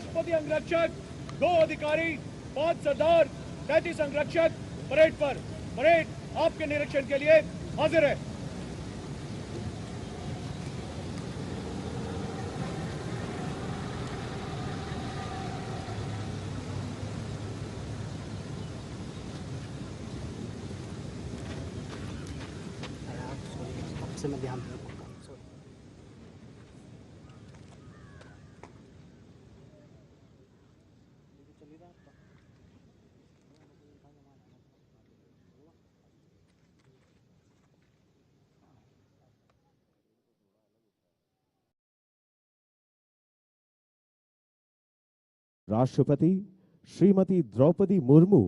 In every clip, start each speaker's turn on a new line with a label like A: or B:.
A: राष्ट्रपति अंगरक्षक, 2 अधिकारी, 5 सरदार, 33 अंगरक्षक परेड पर। परेड आपके निरीक्षण के लिए हाजिर है।
B: राष्ट्रपति श्रीमती द्रौपदी मुर्मू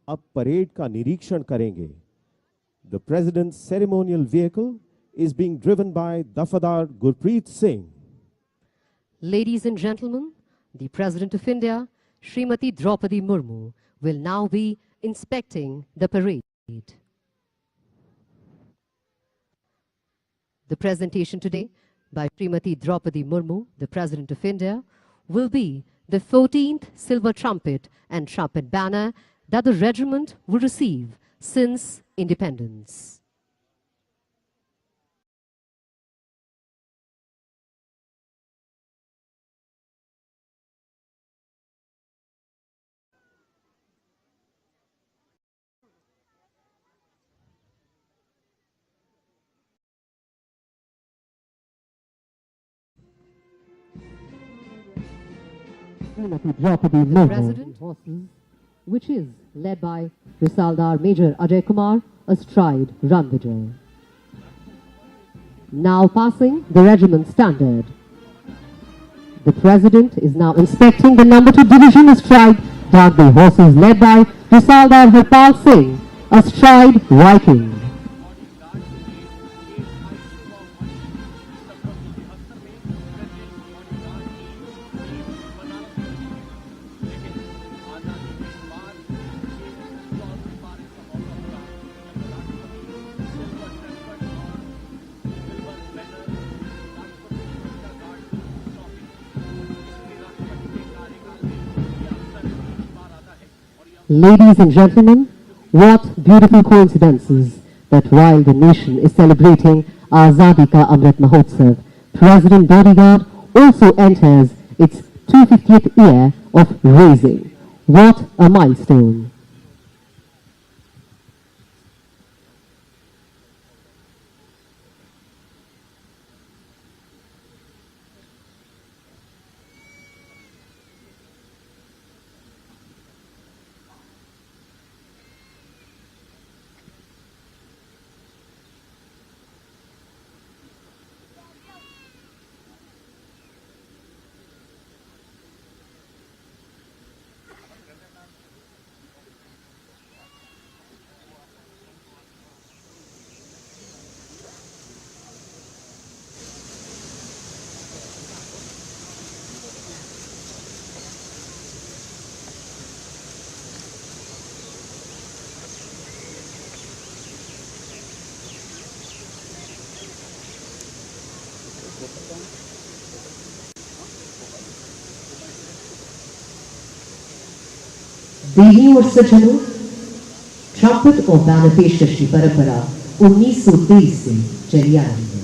B: अब परेड का निरीक्षण करेंगे। The President's ceremonial vehicle is being driven by Dafadar Gurpreet Singh.
C: Ladies and gentlemen, the President of India, Srimati Droupadi Murmu, will now be inspecting the parade. The presentation today by Srimati Droupadi Murmu, the President of India, will be the 14th Silver Trumpet and Trumpet banner that the regiment will receive since independence. The President, which is led by Risaldar Major Ajay Kumar, astride Run Vijay. Now passing the regiment standard. The President is now inspecting the number 2 division astride dark bay horses led by Risaldar Harpal Singh, astride Viking. Ladies and gentlemen, what beautiful coincidences that while the nation is celebrating Azadi Ka Amrit Mahotsav, President Bodyguard also enters its 250th year of raising. What a milestone! देही और सज्जनों, trumpet और banner पेशकश की परंपरा 1923 से चली आ रही है।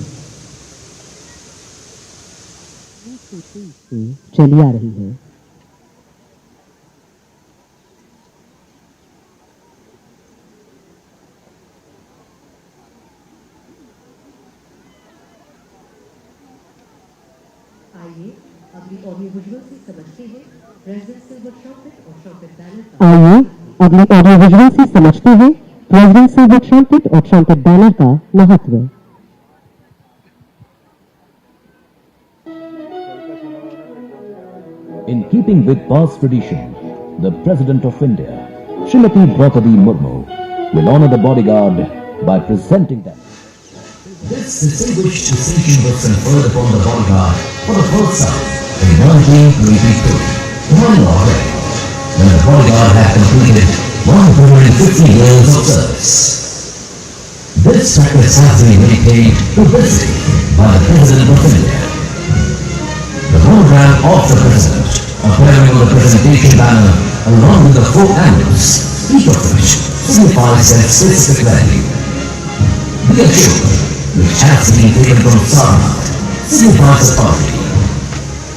C: आइए अगली ऑडियो विजुअल से समझते हैं प्रेसिडेंट सिल्वर ट्रम्पेट और ट्रम्पेट बैनर का। आइए अगली ऑडियो विजुअल से समझते हैं प्रेसिडेंट सिल्वर ट्रम्पेट और ट्रम्पेट बैनर का महत्व।
D: In keeping with past tradition, the President of India, Srimati Droupadi Murmu, will honor the bodyguard by presenting them.
E: This distinguished distinction was conferred upon the bodyguard for the first time in 1922, one law day, when the bodyguard had completed 150 years of service. This practice has been maintained to this day by the President of India. The program of the President appearing the presentation banner along with the 4 arrows, each of which signifies their specific value. The Ashok, which has been taken from Sarnath, signifies authority.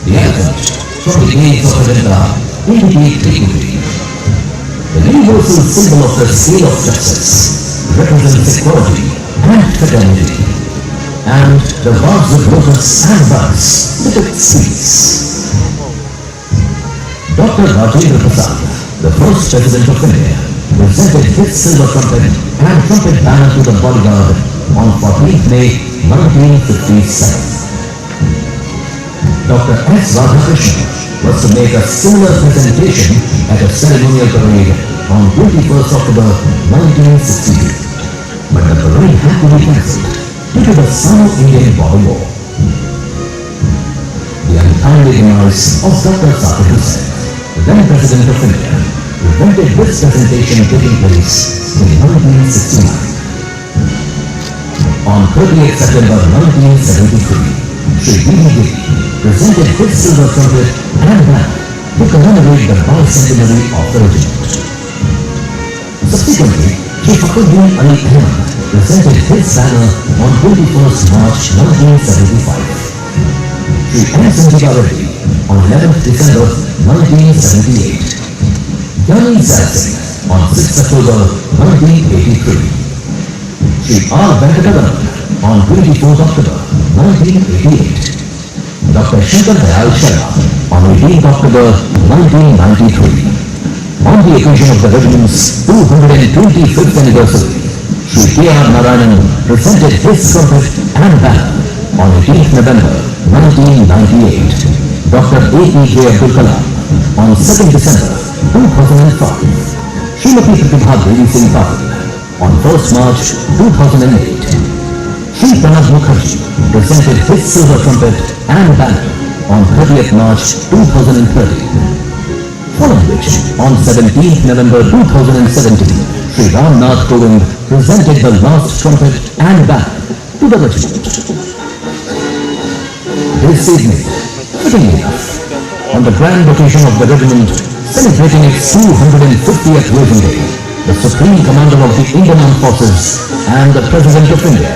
E: The elephant, from the gates of Odisha, indicate equity. The universal symbol of the scale of justice represents equality and fraternity. And the vase of lotus and buds depicts peace. Dr. Rajendra Prasad, the first President of India, presented his silver trumpet and trumpet banner to the Bodyguard on 14th May 1957. Dr. S. Radhakrishnan was to make a similar presentation at a ceremonial parade on 21st October 1962. But the parade had to be cancelled due to the Sino-Indian border war. The untimely demise of Dr. Zakir Hussain, the then President of India, prevented this presentation taking place in 1969. On 30th September 1973, Sri Giri presented his silver trumpet and banner to commemorate the bicentenary of the regiment. Subsequently, Sri Fakhruddin Ali Ahmed presented his banner on 21st March 1975. Sri M. Sanjeeva Reddy on 11th December 1978. Jani Singh on 6th October 1983. Sri R. Venkataraman on 24th October 1988. Dr. Shankar Dayal Sharma on 18th October 1993. On the occasion of the regiment's 225th anniversary, Sri K.R. Narayanan presented his trumpet and banner on 18th November 1998. Dr. A.P.J. Abdul Kalam on 2nd December 2005. Srimati Pratibha Devi Singh Patil on 1st March 2008. Sri Pranab Mukherjee presented his silver trumpet and banner on 30th March 2013. Following which, on 17th November 2017, Sri Ram Nath Kovind presented the last trumpet and banner to the regiment. This evening, fittingly enough, on the grand occasion of the regiment celebrating its 250th wedding day, the Supreme Commander of the Indian Armed Forces and the President of India,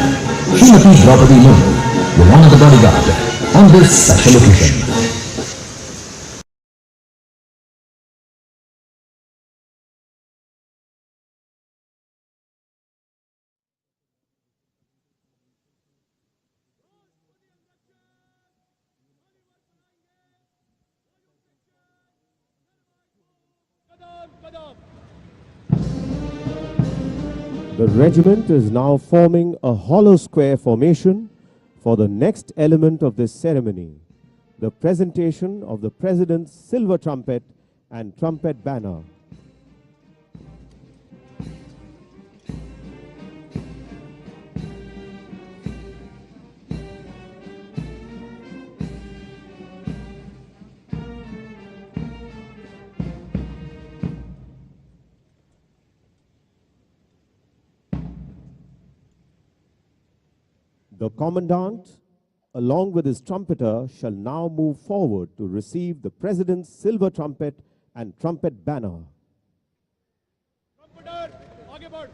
E: Srimati Droupadi Murmu, will honor the Bodyguard on this special occasion.
B: The regiment is now forming a hollow square formation for the next element of this ceremony, the presentation of the President's silver trumpet and trumpet banner. The Commandant, along with his trumpeter, shall now move forward to receive the President's silver trumpet and trumpet banner.
A: Trumpeter, आगे बढ़.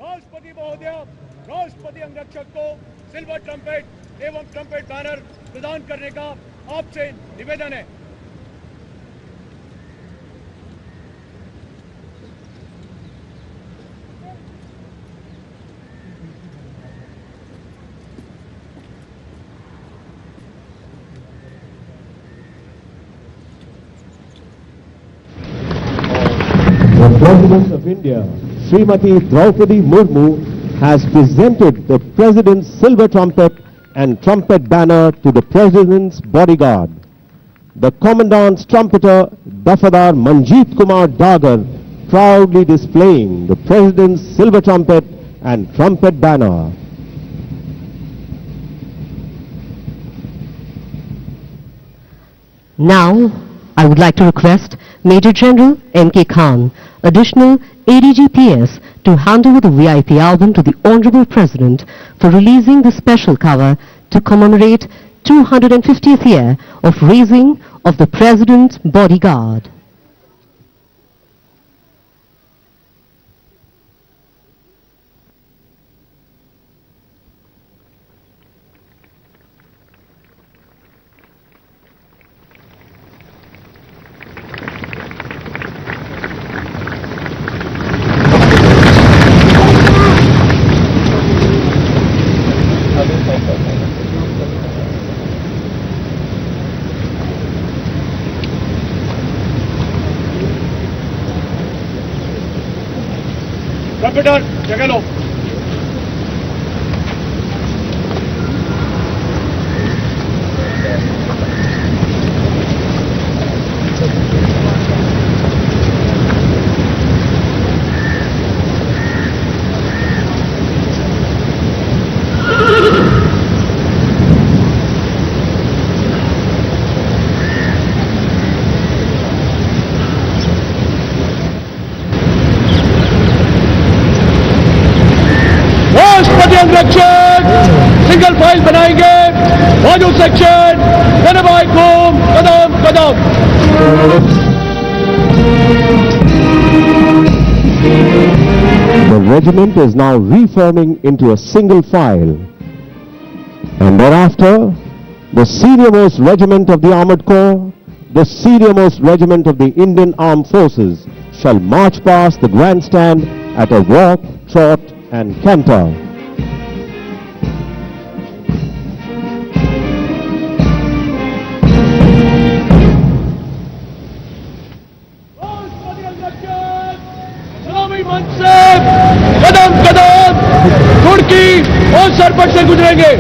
A: राष्ट्रपति महोदय, राष्ट्रपति अंगरक्षक को silver trumpet एवं trumpet banner प्रदान करने का आपसे निवेदन है.
B: The President of India, Srimati Droupadi Murmu, has presented the President's silver trumpet and trumpet banner to the President's Bodyguard. The Commandant's trumpeter, Dafadar Manjeet Kumar Dagar, proudly displaying the President's silver trumpet and Trumpet banner.
C: Now, I would like to request Major General M.K. Khan, additional ADGPS, to hand over the VIP album to the Honorable President for releasing the special cover to commemorate 250th year of raising of the President's Bodyguard.
A: Trumpeter जगह लो। Single file बनाएंगे मौजूद section Kadam Kadam.
B: The regiment is now reforming into a single file, and thereafter the senior-most regiment of the Armored Corps, the senior-most regiment of the Indian Armed Forces shall march past the grandstand at a walk, trot and canter.
A: कदम तुर्की और सरपट से गुजरेंगे।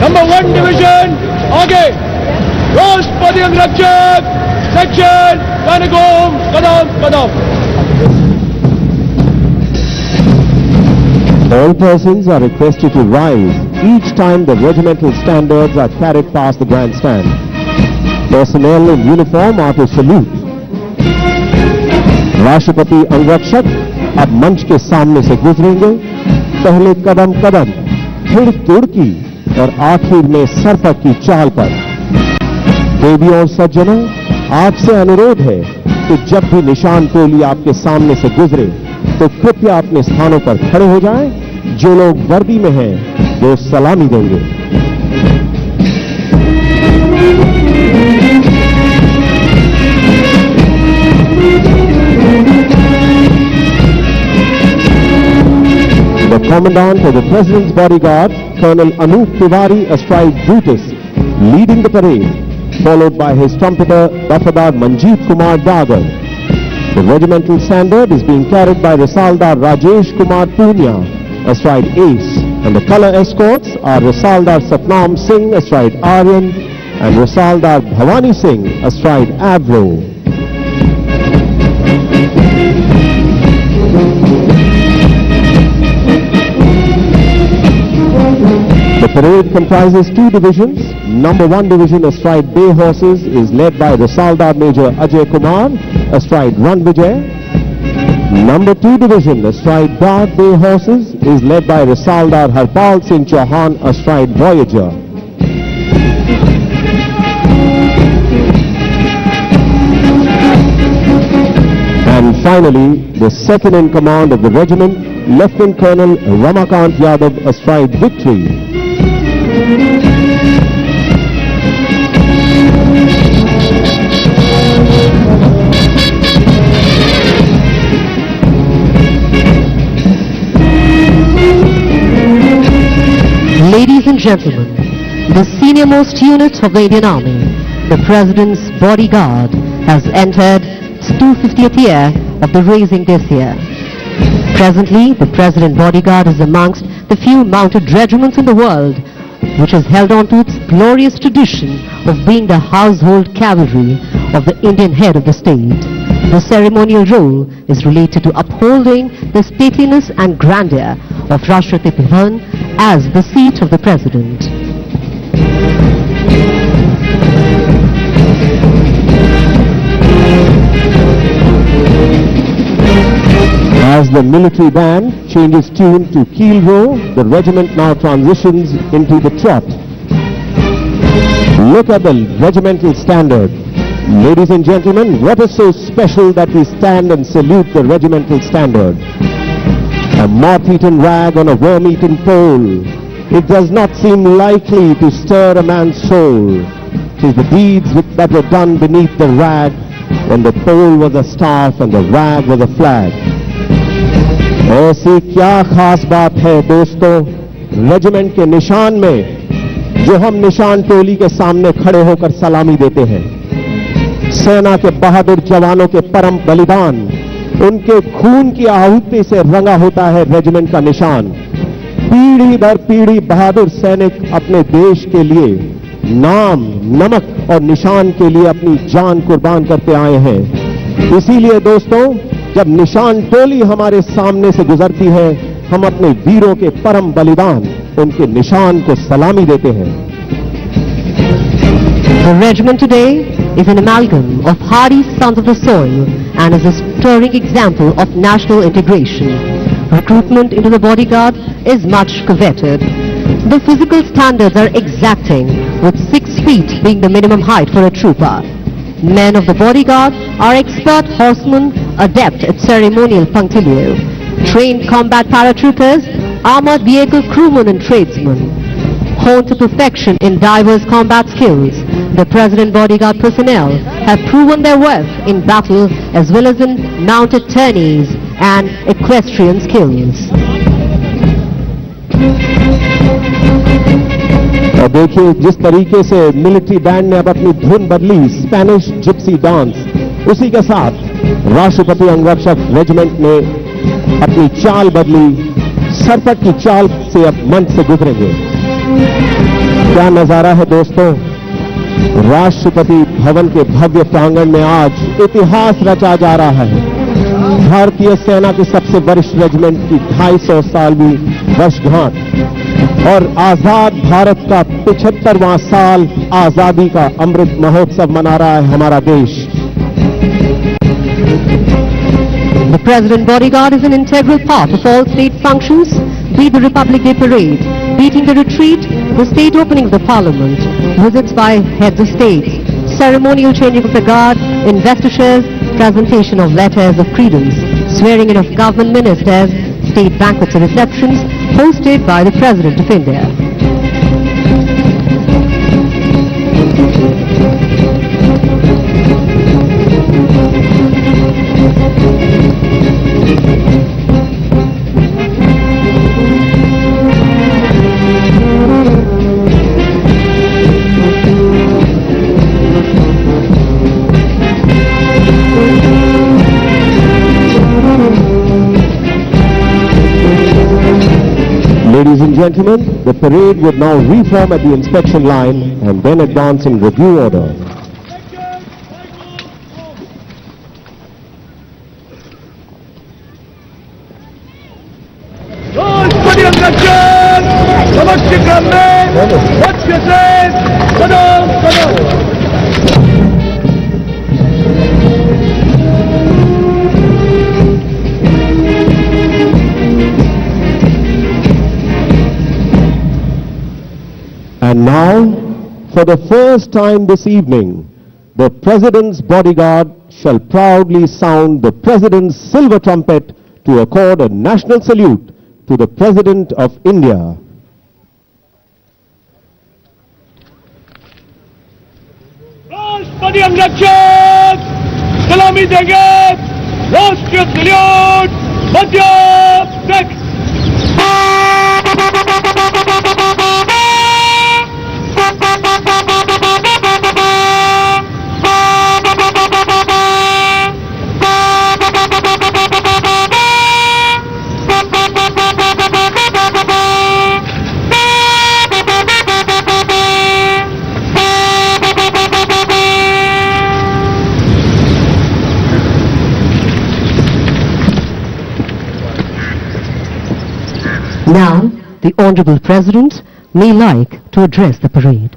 A: Number 1 division आगे। राष्ट्रपति अंगरक्षक section Kadam.
B: All persons are requested to rise each time the regimental standards are carried past the grandstand. Personnel in uniform are to salute. राष्ट्रपति अंगरक्षक अब मंच के सामने से गुजरेंगे। पहले कदम, फिर तुर्की और आखिर में सरपट की चाल पर। देवी और सज्जनों, आपसे अनुरोध है कि जब भी निशान टोली आपके सामने से गुजरे तो कृपया अपने स्थानों पर खड़े हो जाएं। जो लोग वर्दी में हैं वो सलामी देंगे। The Commandant of the President's Bodyguard, Colonel Anup Tiwari, astride Brutus, leading the parade, followed by his trumpeter, Dafadar Manjeet Kumar Dagar. The regimental standard is being carried by Rasaldar Rajesh Kumar Punya, astride Ace, and the color escorts are Rasaldar Satnam Singh, astride Aryan, and Rasaldar Bhavani Singh, astride Avro. The parade comprises 2 divisions. Number 1 division astride bay horses is led by Rasaldar Major Ajay Kumar, astride Run Vijay. Number 2 division astride dark bay horses is led by Rasaldar Harpal Singh Chauhan, astride Voyager. And finally, the second in command of the regiment, Lieutenant Colonel Ramakant Yadav, astride Victory.
C: Ladies and gentlemen, the senior-most unit of the Indian Army, the President's Bodyguard, has entered its 250th year of the raising this year. Presently, the President Bodyguard is amongst the few mounted regiments in the world which has held on to its glorious tradition of being the household cavalry of the Indian head of the state. The ceremonial role is related to upholding the stateliness and grandeur of Rashtrapati Bhavan as the seat of the President.
B: As the military band changes tune to Keel Row, the regiment now transitions into the trot. Look at the regimental standard. Ladies and gentlemen, what is so special that we stand and salute the regimental standard? A moth-eaten rag on a worm-eaten pole. It does not seem likely to stir a man's soul. It is the deeds that were done beneath the rag, when the pole was a staff and the rag was a flag. ऐसी क्या खास बात है दोस्तों regiment के निशान में जो हम निशान टोली के सामने खड़े होकर सलामी देते हैं? सेना के बहादुर जवानों के परम बलिदान, उनके खून की आहुति से रंगा होता है रेजिमेंट का निशान। पीढ़ी दर पीढ़ी बहादुर सैनिक अपने देश के लिए नाम, नमक और निशान के लिए अपनी जान कुर्बान करते आए हैं। इसीलिए दोस्तों, जब निशान टोली हमारे सामने से गुजरती है, हम अपने वीरों के परम बलिदान, उनके निशान को सलामी देते हैं।
C: The regiment today is an amalgam of hardy sons of the soil and is a stirring example of national integration. Recruitment into the bodyguard is much coveted. The physical standards are exacting, with 6 feet being the minimum height for a trooper. Men of the bodyguard are expert horsemen, adept at ceremonial punctilio, trained combat paratroopers, armored vehicle crewmen and tradesmen. Honed to perfection in diverse combat skills, the President Bodyguard personnel have proven their worth in battle as well as in mounted tourneys and equestrian skills.
B: और देखिए जिस तरीके से military band ने अब अपनी धुन बदली, स्पेनिश जिप्सी डांस, उसी के साथ राष्ट्रपति अंगरक्षक रेजिमेंट ने अपनी चाल बदली, सरपट की चाल से अब मंच से गुजरेंगे। क्या नजारा है दोस्तों, राष्ट्रपति भवन के भव्य प्रांगण में आज इतिहास रचा जा रहा है। भारतीय सेना की सबसे वरिष्ठ रेजिमेंट की 250 सालवीं वर्षगांठ और आजाद भारत का 75वां साल आजादी का अमृत महोत्सव मना रहा है हमारा देश।
C: The President Bodyguard is an integral part of all state functions, be the Republic Day Parade, beating the retreat, the state opening of the Parliament, visits by heads of states, ceremonial changing of the guard, investitures, presentation of letters of credence, swearing in of government ministers, state banquets and receptions hosted by the President of India.
B: Ladies and gentlemen, the parade would now reform at the inspection line and then advance in review order.
A: Droupadi Murmu, समक्ष क्रम में लक्ष्य से कदम कदम।
B: And now, for the first time this evening, the President's Bodyguard shall proudly sound the President's silver trumpet to accord a national salute to the President of India.
A: राष्ट्रपति अंगरक्षक सलामी देंगे, राष्ट्रीय salute Madhya Pradesh.
C: Now, the Honorable President may like to address the parade.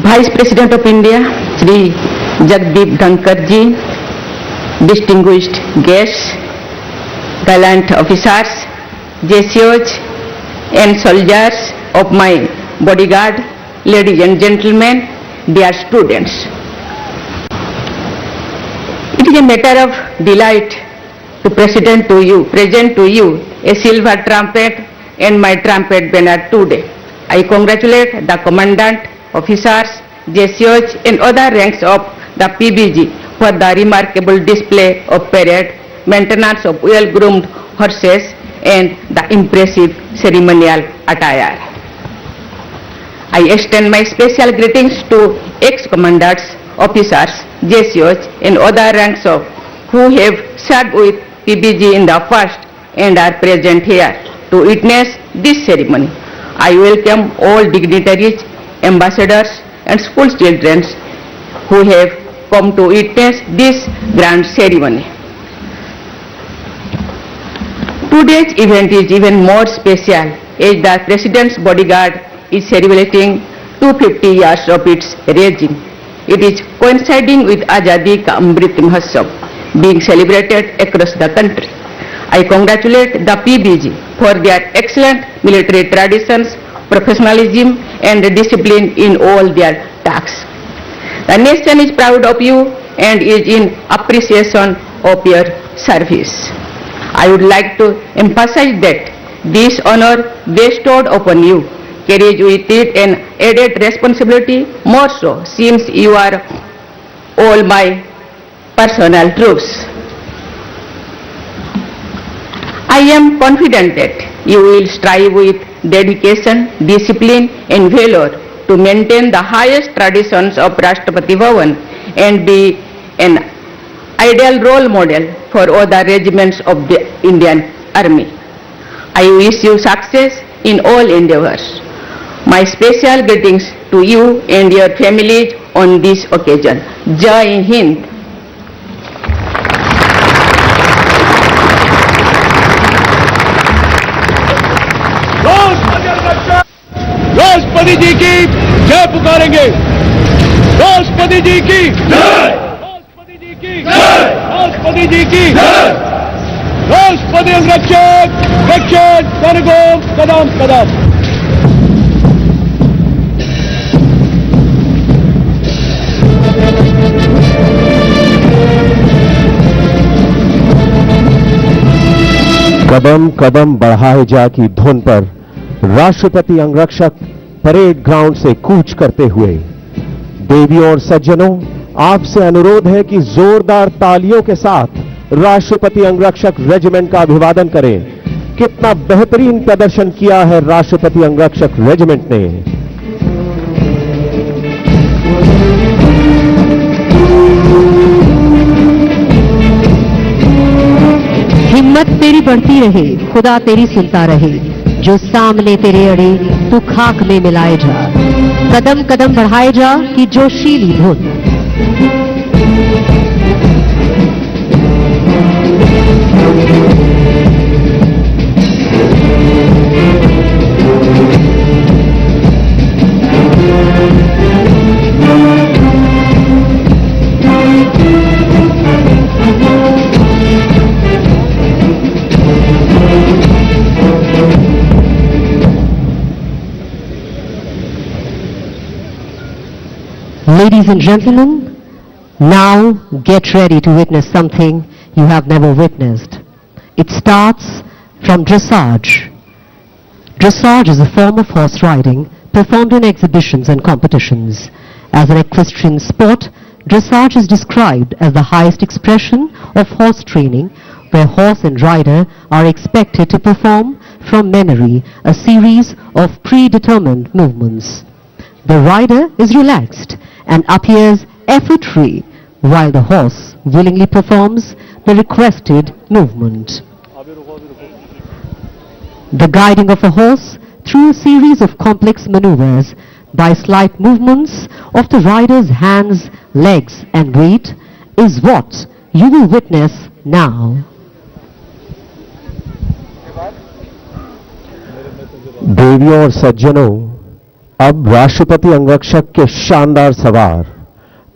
F: Vice President of India, Shri Jagdeep Dhankar ji, distinguished guests, gallant officers, JCOs and soldiers of my bodyguard, ladies and gentlemen, dear students. It is a matter of delight to present to you a silver trumpet and my trumpet banner today. I congratulate the commandant, officers, JCOs and other ranks of the PBG for the remarkable display of parade, maintenance of well-groomed horses and the impressive ceremonial attire. I extend my special greetings to ex-commanders, officers, JCOs and other ranks of who have served with PBG in the past and are present here to witness this ceremony. I welcome all dignitaries, ambassadors and school children who have come to witness this grand ceremony. Today's event is even more special as the President's Bodyguard is celebrating 250 years of its raising. It is coinciding with Azadi Ka Amrit Mahotsav being celebrated across the country. I congratulate the PBG for their excellent military traditions, professionalism and discipline in all their tasks. The nation is proud of you and is in appreciation of your service. I would like to emphasize that this honor bestowed upon you carries with it an added responsibility, more so since you are all my personal troops. I am confident that you will strive with dedication, discipline and valor to maintain the highest traditions of Rashtrapati Bhavan and be an ideal role model for other regiments of the Indian Army. I wish you success in all endeavors. My special greetings to you and your families on this occasion. Jai Hind.
A: राष्ट्रपति जी की जय पुकारेंगे। राष्ट्रपति जी की जय, राष्ट्रपति जी की जय, राष्ट्रपति जी की जय। राष्ट्रपति रक्षक रक्षक कनगोम कदम कदम।
B: कदम कदम बढ़ाए जा की धुन पर राष्ट्रपति अंगरक्षक परेड ग्राउंड से कूच करते हुए, देवियों और सज्जनों, आपसे अनुरोध है कि जोरदार तालियों के साथ राष्ट्रपति अंगरक्षक रेजिमेंट का अभिवादन करें। कितना बेहतरीन प्रदर्शन किया है राष्ट्रपति अंगरक्षक रेजिमेंट ने।
C: हिम्मत तेरी बढ़ती रहे, खुदा तेरी सुनता रहे, जो सामने तेरे अड़े तू खाक में मिलाए जा, कदम कदम बढ़ाए जा कि जोशीली धुन। Ladies and gentlemen, Now get ready to witness something you have never witnessed. It starts from dressage. Dressage is a form of horse riding performed in exhibitions and competitions. As an equestrian sport, dressage is described as the highest expression of horse training, where horse and rider are expected to perform from memory a series of predetermined movements. The rider is relaxed and appears effort-free, while the horse willingly performs the requested movement. The guiding of a horse through a series of complex maneuvers by slight movements of the rider's hands, legs and weight is what you will witness now.
B: देवियों और सज्जनों, अब राष्ट्रपति अंगरक्षक के शानदार सवार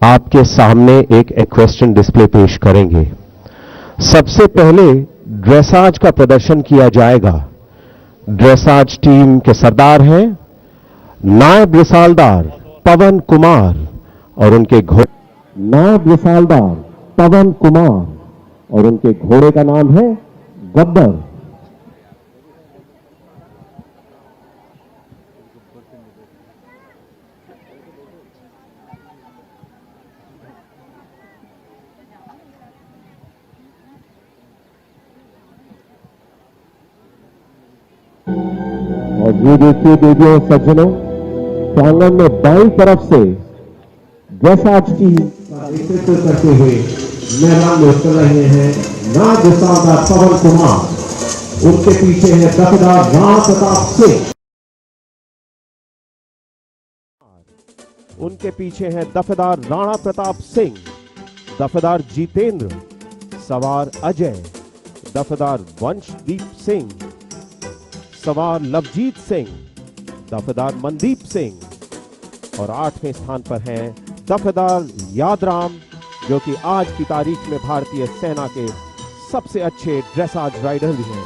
B: आपके सामने एक इक्वेस्ट्रियन डिस्प्ले पेश करेंगे। सबसे पहले ड्रेसाज का प्रदर्शन किया जाएगा। ड्रेसाज टीम के सरदार हैं नायब रिसालदार पवन कुमार और उनके घोड़े का नाम है गब्बर। और ये देखिए देवियों और सज्जनों, प्रांगण में बाईं तरफ से ड्रेसाज टीम का नेतृत्व करते हुए मैदान में उतर रहे हैं नायब रिसालदार पवन कुमार। उनके पीछे है दफेदार राणा प्रताप सिंह। उनके पीछे है दफेदार राणा प्रताप सिंह, दफेदार जितेंद्र, सवार अजय, दफेदार वंशदीप सिंह, सवार लवजीत सिंह, दफेदार मनदीप सिंह और 8वें स्थान पर हैं दफेदार यादराम, जो कि आज की तारीख में भारतीय सेना के सबसे अच्छे ड्रेसाज राइडर भी हैं।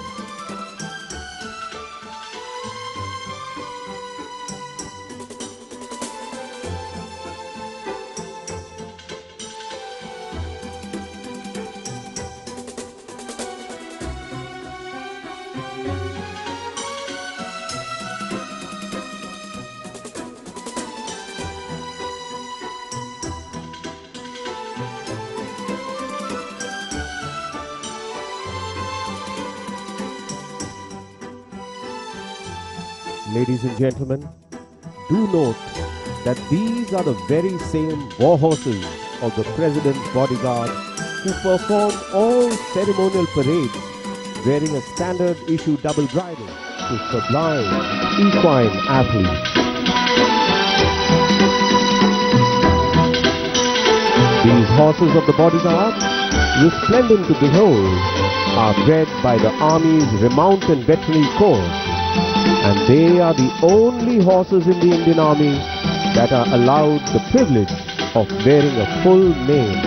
B: Ladies and gentlemen, do note that these are the very same war horses of the President's bodyguard who perform all ceremonial parades wearing a standard issue double bridle to sublime equine athletes. These horses of the bodyguard, resplendent to behold, are bred by the Army's Remount and Veterinary Corps, and they are the only horses in the Indian Army that are allowed the privilege of wearing a full mane.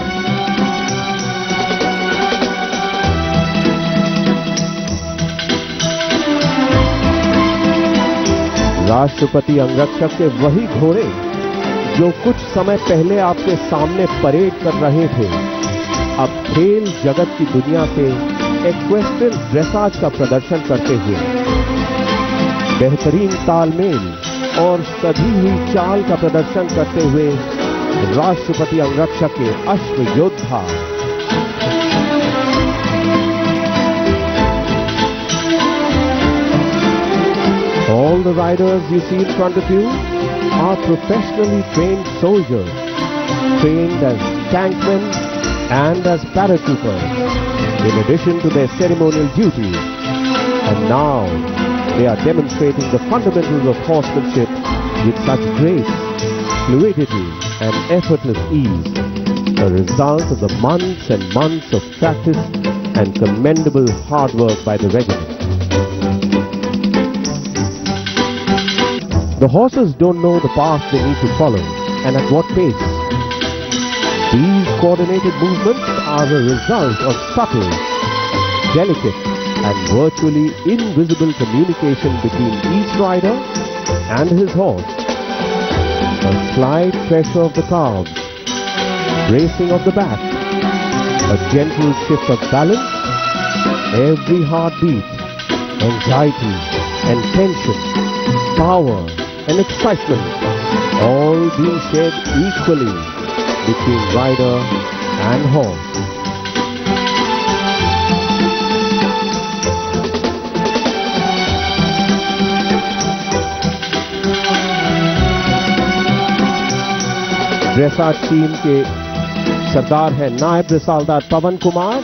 B: राष्ट्रपति अंगरक्षक के वही घोड़े जो कुछ समय पहले आपके सामने परेड कर रहे थे, अब खेल जगत की दुनिया से एक्वेस्ट्रियन ड्रेसाज का प्रदर्शन करते हुए बेहतरीन तालमेल और सधी हुई चाल का प्रदर्शन करते हुए राष्ट्रपति अंगरक्षक के अश्व योद्धा All the riders you see in front of you are professionally trained soldiers, trained as tankmen and as paratroopers, in addition to their ceremonial duties. And now they are demonstrating the fundamentals of horsemanship with such grace, fluidity and effortless ease, a result of the months and months of practice and commendable hard work by the regiment. The horses don't know the path they need to follow and at what pace. These coordinated movements are a result of subtle, delicate and virtually invisible communication between each rider and his horse. A slight pressure of the calves, bracing of the back, a gentle shift of balance, every heartbeat, anxiety and tension, power and excitement, all being shared equally between rider and horse. Dressage team के सरदार हैं नायब रिसालदार पवन कुमार,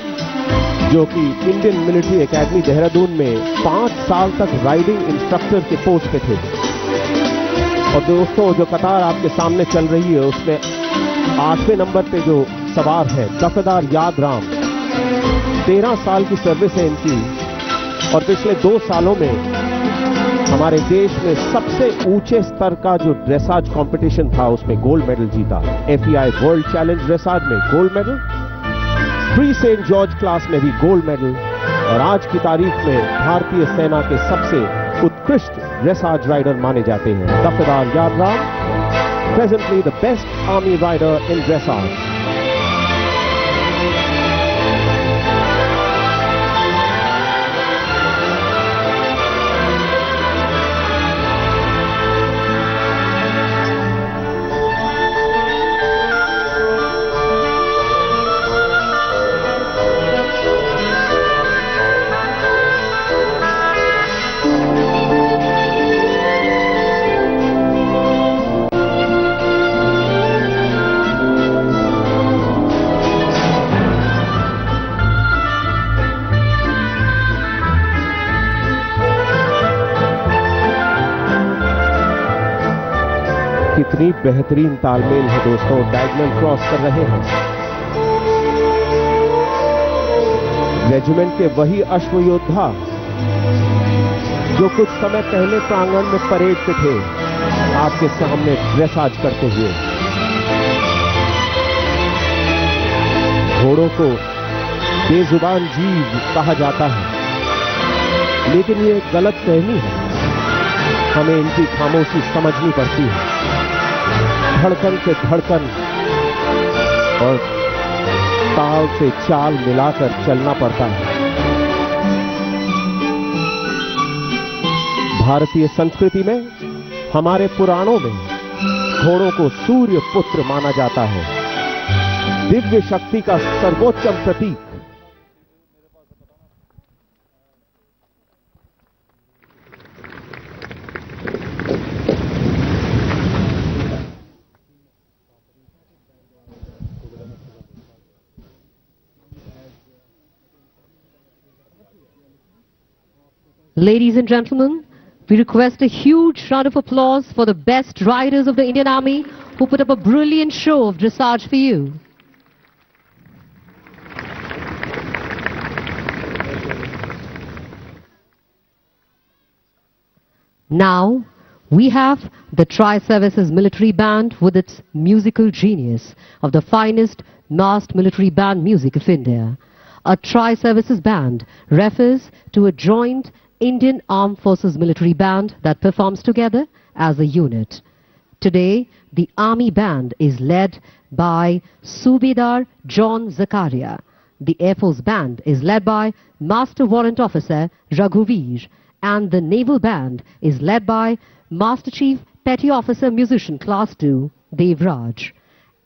B: जो कि Indian military academy Dehradun में 5 साल तक riding instructor के post पे थे। और दोस्तों, जो कतार आपके सामने चल रही है उसमें 8वें नंबर पे जो सवार है दफेदार याद राम, 13 साल की सर्विस है इनकी और पिछले 2 सालों में हमारे देश में सबसे ऊंचे स्तर का जो ड्रेसाज कंपटीशन था उसमें गोल्ड मेडल जीता। FEI वर्ल्ड चैलेंज ड्रेसाज में gold medal, free saint George class में भी गोल्ड मेडल और आज की तारीख में भारतीय सेना के सबसे उत्कृष्ट ड्रेसाज राइडर माने जाते हैं दफेदार Yad Ram, presently the best army rider in dressage. कितनी बेहतरीन तालमेल है दोस्तों, डायगोनल क्रॉस कर रहे हैं। रेजिमेंट के वही अश्व योद्धा जो कुछ समय पहले प्रांगण में परेड पे थे, आपके सामने ड्रेसाज करते हुए। घोड़ों को बेजुबान जीव कहा जाता है, लेकिन ये गलत फहमी है, हमें इनकी खामोशी समझनी पड़ती है। धड़कन से धड़कन और ताल से चाल मिलाकर चलना पड़ता है। भारतीय संस्कृति में, हमारे पुराणों में घोड़ों को सूर्य पुत्र माना जाता है, दिव्य शक्ति का सर्वोच्चम प्रतीक।
C: Ladies and gentlemen, we request a huge round of applause for the best riders of the Indian Army who put up a brilliant show of dressage for you. Now, we have the Tri-Services Military Band with its musical genius of the finest massed military band music of India. A Tri-Services Band refers to a joint Indian Armed Forces military band that performs together as a unit. Today, the Army Band is led by Subedar John Zakaria. The Air Force Band is led by Master Warrant Officer Raghuveer, and the Naval Band is led by Master Chief Petty Officer Musician Class 2 Devraj.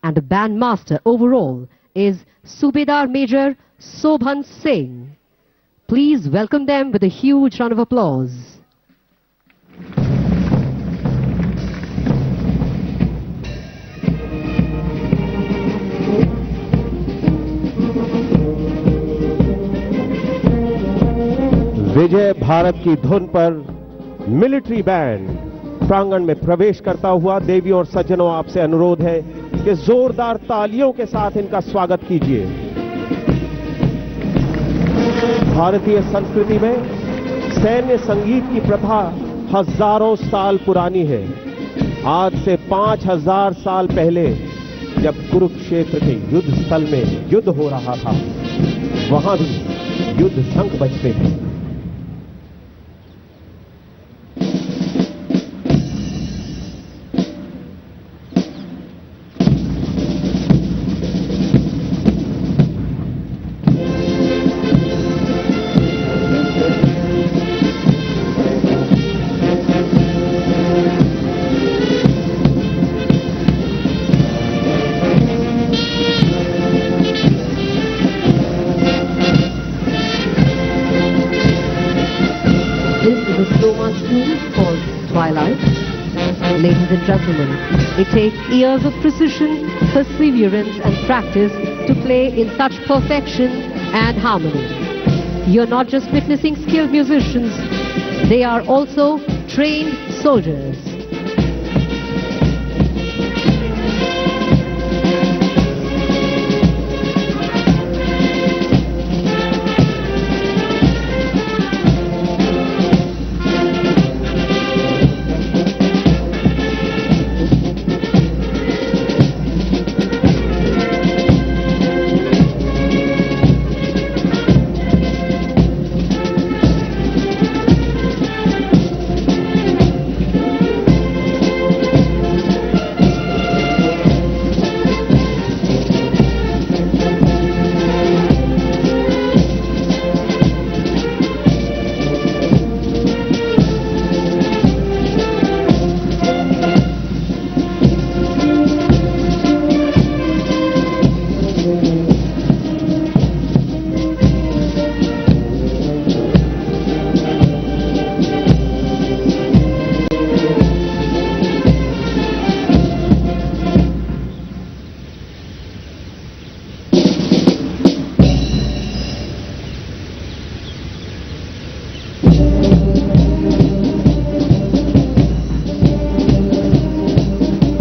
C: And the Band Master overall is Subedar Major Sobhan Singh. Please welcome them with a huge round of applause.
B: विजय भारत की धुन पर military band प्रांगण में प्रवेश करता हुआ देवियों और सज्जनों, आपसे अनुरोध है कि जोरदार तालियों के साथ इनका स्वागत कीजिए। भारतीय संस्कृति में सैन्य संगीत की प्रथा हजारों साल पुरानी है। आज से 5000 साल पहले जब कुरुक्षेत्र के युद्ध स्थल में युद्ध हो रहा था, वहां भी युद्ध शंख बजते थे।
C: Ladies and gentlemen, it takes years of precision, perseverance and practice to play in such perfection and harmony. You're not just witnessing skilled musicians, they are also trained soldiers.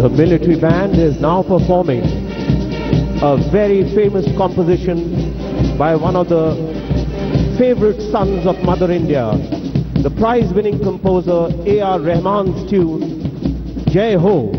B: The military band is now performing a very famous composition by one of the favorite sons of Mother India, the prize-winning composer A.R. Rahman's tune, Jai Ho.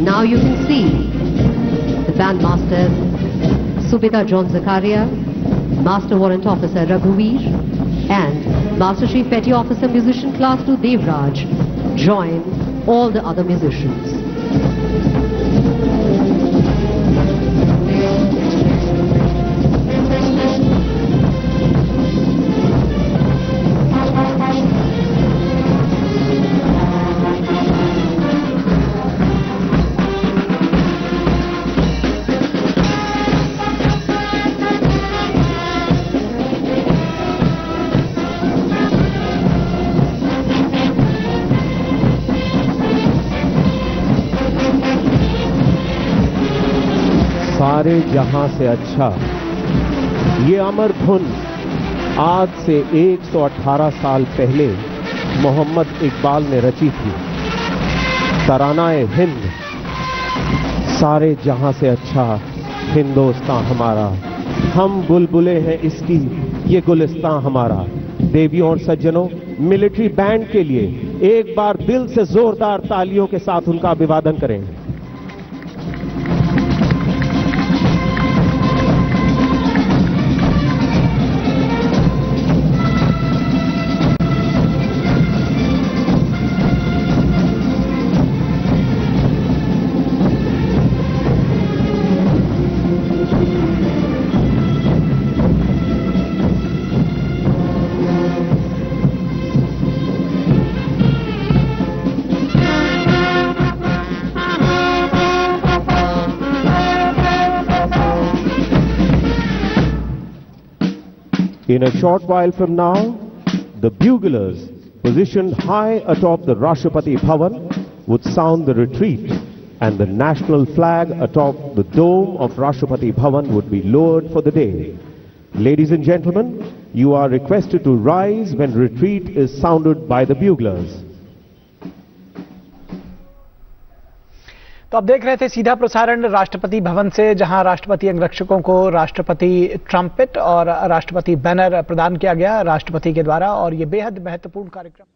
C: Now you can see the bandmasters Subedar John Zakaria, Master Warrant Officer Raghuveer and Master Chief Petty Officer Musician Class 2 Devraj join all the other musicians.
B: सारे जहां से अच्छा, ये अमर धुन आज से 118 साल पहले मोहम्मद इकबाल ने रची थी। तरानाए हिंद, सारे जहां से अच्छा हिंदुस्तान हमारा, हम बुलबुलें हैं इसकी ये गुलिस्तान हमारा। देवियों और सज्जनों, मिलिट्री बैंड के लिए एक बार दिल से जोरदार तालियों के साथ उनका अभिवादन करें। In a short while from now, the buglers positioned high atop the Rashtrapati Bhavan would sound the retreat, and the national flag atop the dome of Rashtrapati Bhavan would be lowered for the day. Ladies and gentlemen, you are requested to rise when retreat is sounded by the buglers.
G: तो आप देख रहे थे सीधा प्रसारण राष्ट्रपति भवन से, जहां राष्ट्रपति अंगरक्षकों को राष्ट्रपति ट्रम्पेट और राष्ट्रपति बैनर प्रदान किया गया राष्ट्रपति के द्वारा, और ये बेहद महत्वपूर्ण कार्यक्रम।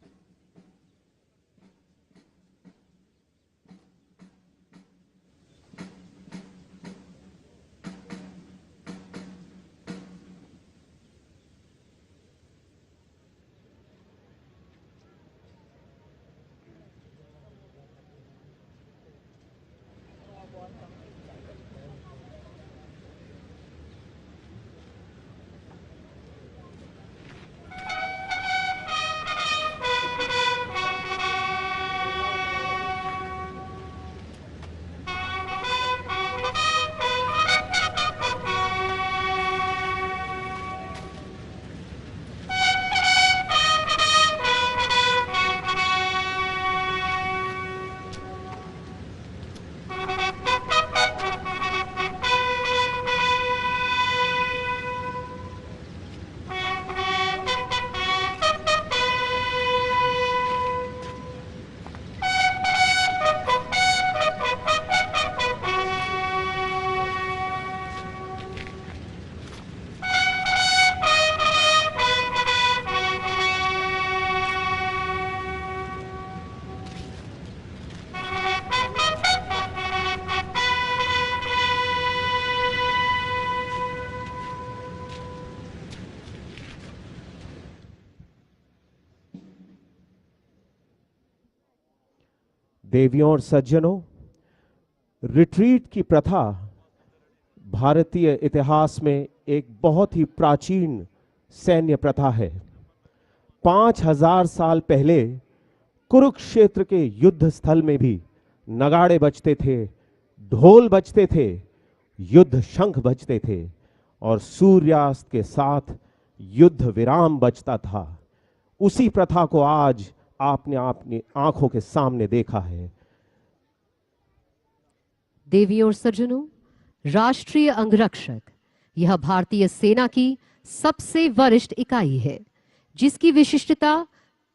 B: देवियों और सज्जनों, रिट्रीट की प्रथा भारतीय इतिहास में एक बहुत ही प्राचीन सैन्य प्रथा है। 5000 साल पहले कुरुक्षेत्र के युद्ध स्थल में भी नगाड़े बजते थे, ढोल बजते थे, युद्ध शंख बजते थे और सूर्यास्त के साथ युद्ध विराम बजता था। उसी प्रथा को आज आपने अपनी आंखों के सामने देखा है।
H: देवियों और सज्जनों, राष्ट्रीय अंगरक्षक यह भारतीय सेना की सबसे वरिष्ठ इकाई है, जिसकी विशिष्टता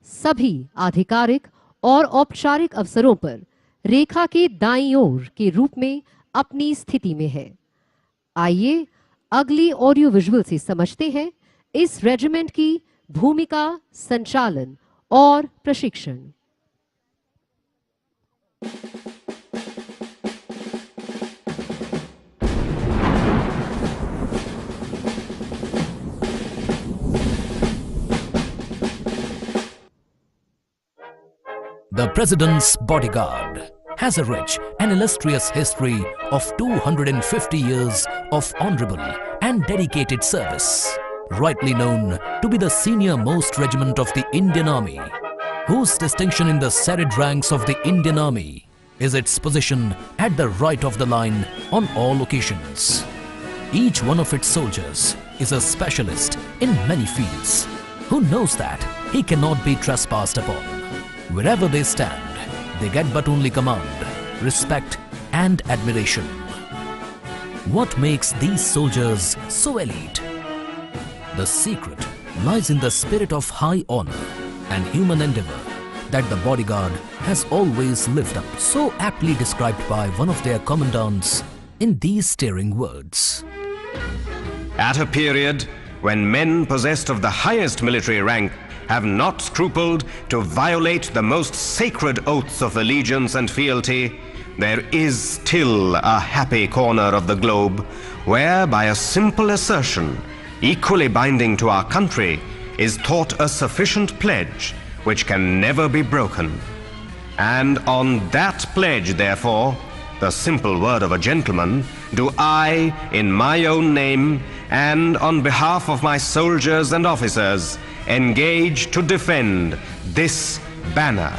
H: सभी आधिकारिक और औपचारिक अवसरों पर रेखा के दाईं ओर के रूप में अपनी स्थिति में है। आइए अगली ऑडियो विजुअल से समझते हैं इस रेजिमेंट की भूमिका, संचालन और प्रशिक्षण।
D: The President's Bodyguard has a rich and illustrious history of 250 years of honorable and dedicated service. Rightly known to be the senior most regiment of the Indian Army, whose distinction in the serried ranks of the Indian Army is its position at the right of the line on all occasions. Each one of its soldiers is a specialist in many fields, who knows that he cannot be trespassed upon. Wherever they stand, they get but only command, respect and admiration. What makes these soldiers so elite? The secret lies in the spirit of high honor and human endeavor that the bodyguard has always lived up, so aptly described by one of their commandants in these stirring words.
I: At a period when men possessed of the highest military rank have not scrupled to violate the most sacred oaths of allegiance and fealty, there is still a happy corner of the globe where, by a simple assertion, equally binding to our country, is taught a sufficient pledge which can never be broken. And on that pledge, therefore, the simple word of a gentleman, do I, in my own name, and on behalf of my soldiers and officers, engage to defend this banner.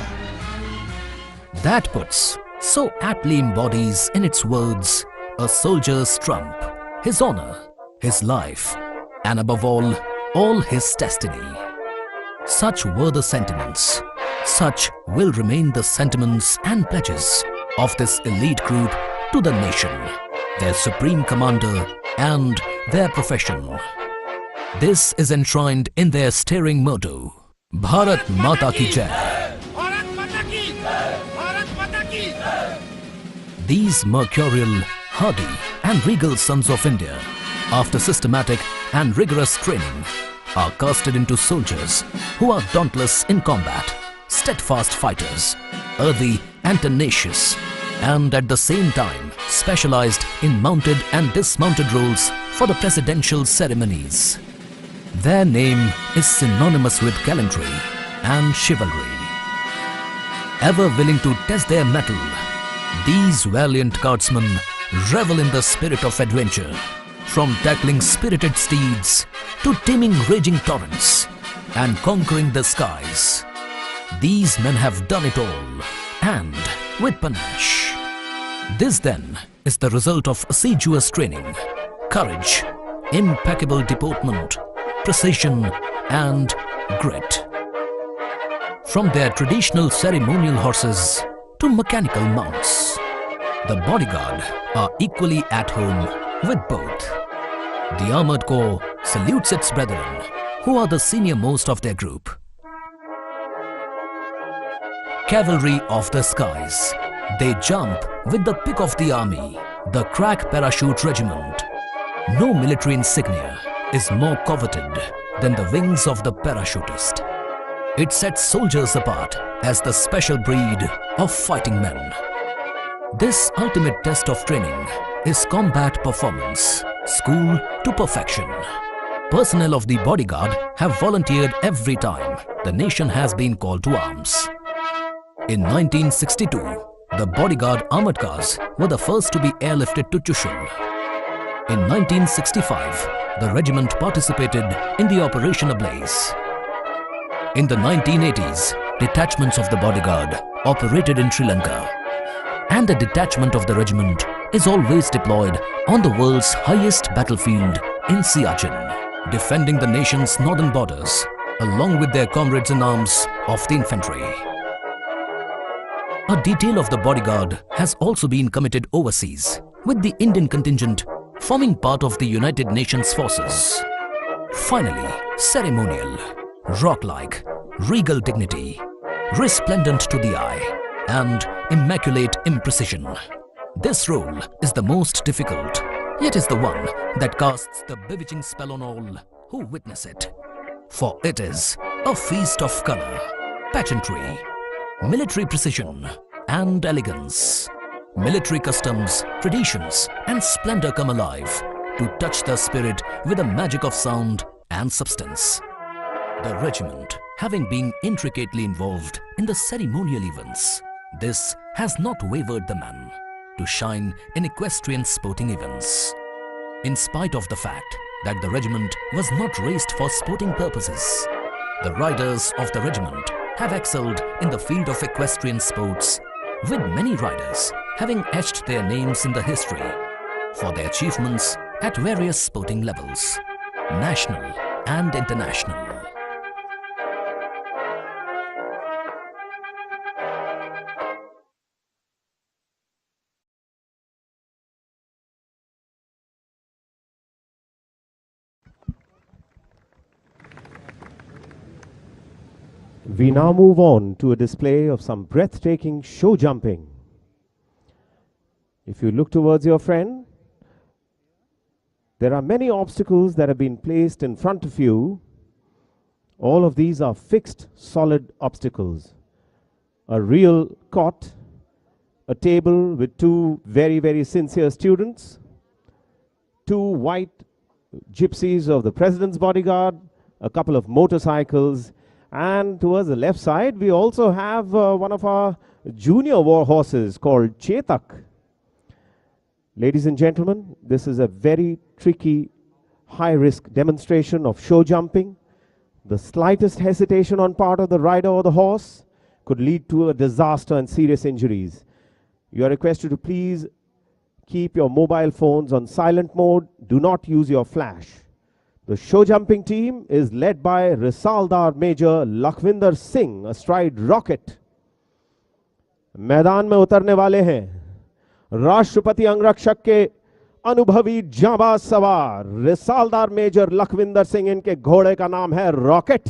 D: That puts, so aptly embodies in its words, a soldier's trump, his honor, his life, and above all his destiny. Such were the sentiments, such will remain the sentiments and pledges of this elite group to the nation, their supreme commander and their profession. This is enshrined in their stirring motto, Bharat Mata Ki Jai. These mercurial, hardy and regal sons of India, after systematic and rigorous training, are casted into soldiers who are dauntless in combat, steadfast fighters, earthy and tenacious, and at the same time specialized in mounted and dismounted roles for the presidential ceremonies. Their name is synonymous with gallantry and chivalry. Ever willing to test their mettle, these valiant guardsmen revel in the spirit of adventure, from tackling spirited steeds to taming raging torrents and conquering the skies. These men have done it all, and with panache. This then is the result of assiduous training, courage, impeccable deportment, precision and grit. From their traditional ceremonial horses to mechanical mounts, the bodyguard are equally at home with both. The Armored Corps salutes its brethren, who are the senior most of their group. Cavalry of the skies, they jump with the pick of the army, the Crack Parachute Regiment. No military insignia is more coveted than the wings of the parachutist. It sets soldiers apart as the special breed of fighting men. This ultimate test of training is combat performance, school to perfection. Personnel of the bodyguard have volunteered every time the nation has been called to arms. In 1962, the bodyguard armored cars were the first to be airlifted to Chushul. In 1965, the regiment participated in the Operation Ablaze. In the 1980s, detachments of the bodyguard operated in Sri Lanka, and a detachment of the regiment is always deployed on the world's highest battlefield in Siachen, defending the nation's northern borders along with their comrades in arms of the infantry. A detail of the bodyguard has also been committed overseas, with the Indian contingent forming part of the United Nations forces. Finally, ceremonial, rock-like, regal dignity, resplendent to the eye, and immaculate imprecision. This role is the most difficult, yet is the one that casts the bewitching spell on all who witness it. For it is a feast of color, pageantry, military precision and elegance. Military customs, traditions and splendor come alive to touch the spirit with the magic of sound and substance. The regiment, having been intricately involved in the ceremonial events, this has not wavered the man to shine in equestrian sporting events. In spite of the fact that the regiment was not raised for sporting purposes, the riders of the regiment have excelled in the field of equestrian sports, with many riders having etched their names in the history for their achievements at various sporting levels, national and international.
B: We now move on to a display of some breathtaking show jumping. If you look towards your friend, there are many obstacles that have been placed in front of you. All of these are fixed, solid obstacles. A real cot, a table with two very, very sincere students, two white gypsies of the President's Bodyguard, a couple of motorcycles, and towards the left side, we also have one of our junior war horses called Chetak. Ladies and gentlemen, this is a very tricky, high-risk demonstration of show jumping. The slightest hesitation on part of the rider or the horse could lead to a disaster and serious injuries. You are requested to please keep your mobile phones on silent mode. Do not use your flash. The show jumping team is led by Risaldar Major Lakhvinder Singh astride rocket. मैदान में उतरने वाले हैं राष्ट्रपति अंगरक्षक के अनुभवी जांबाज सवार रिसालदार मेजर लखविंदर सिंह। इनके घोड़े का नाम है रॉकेट।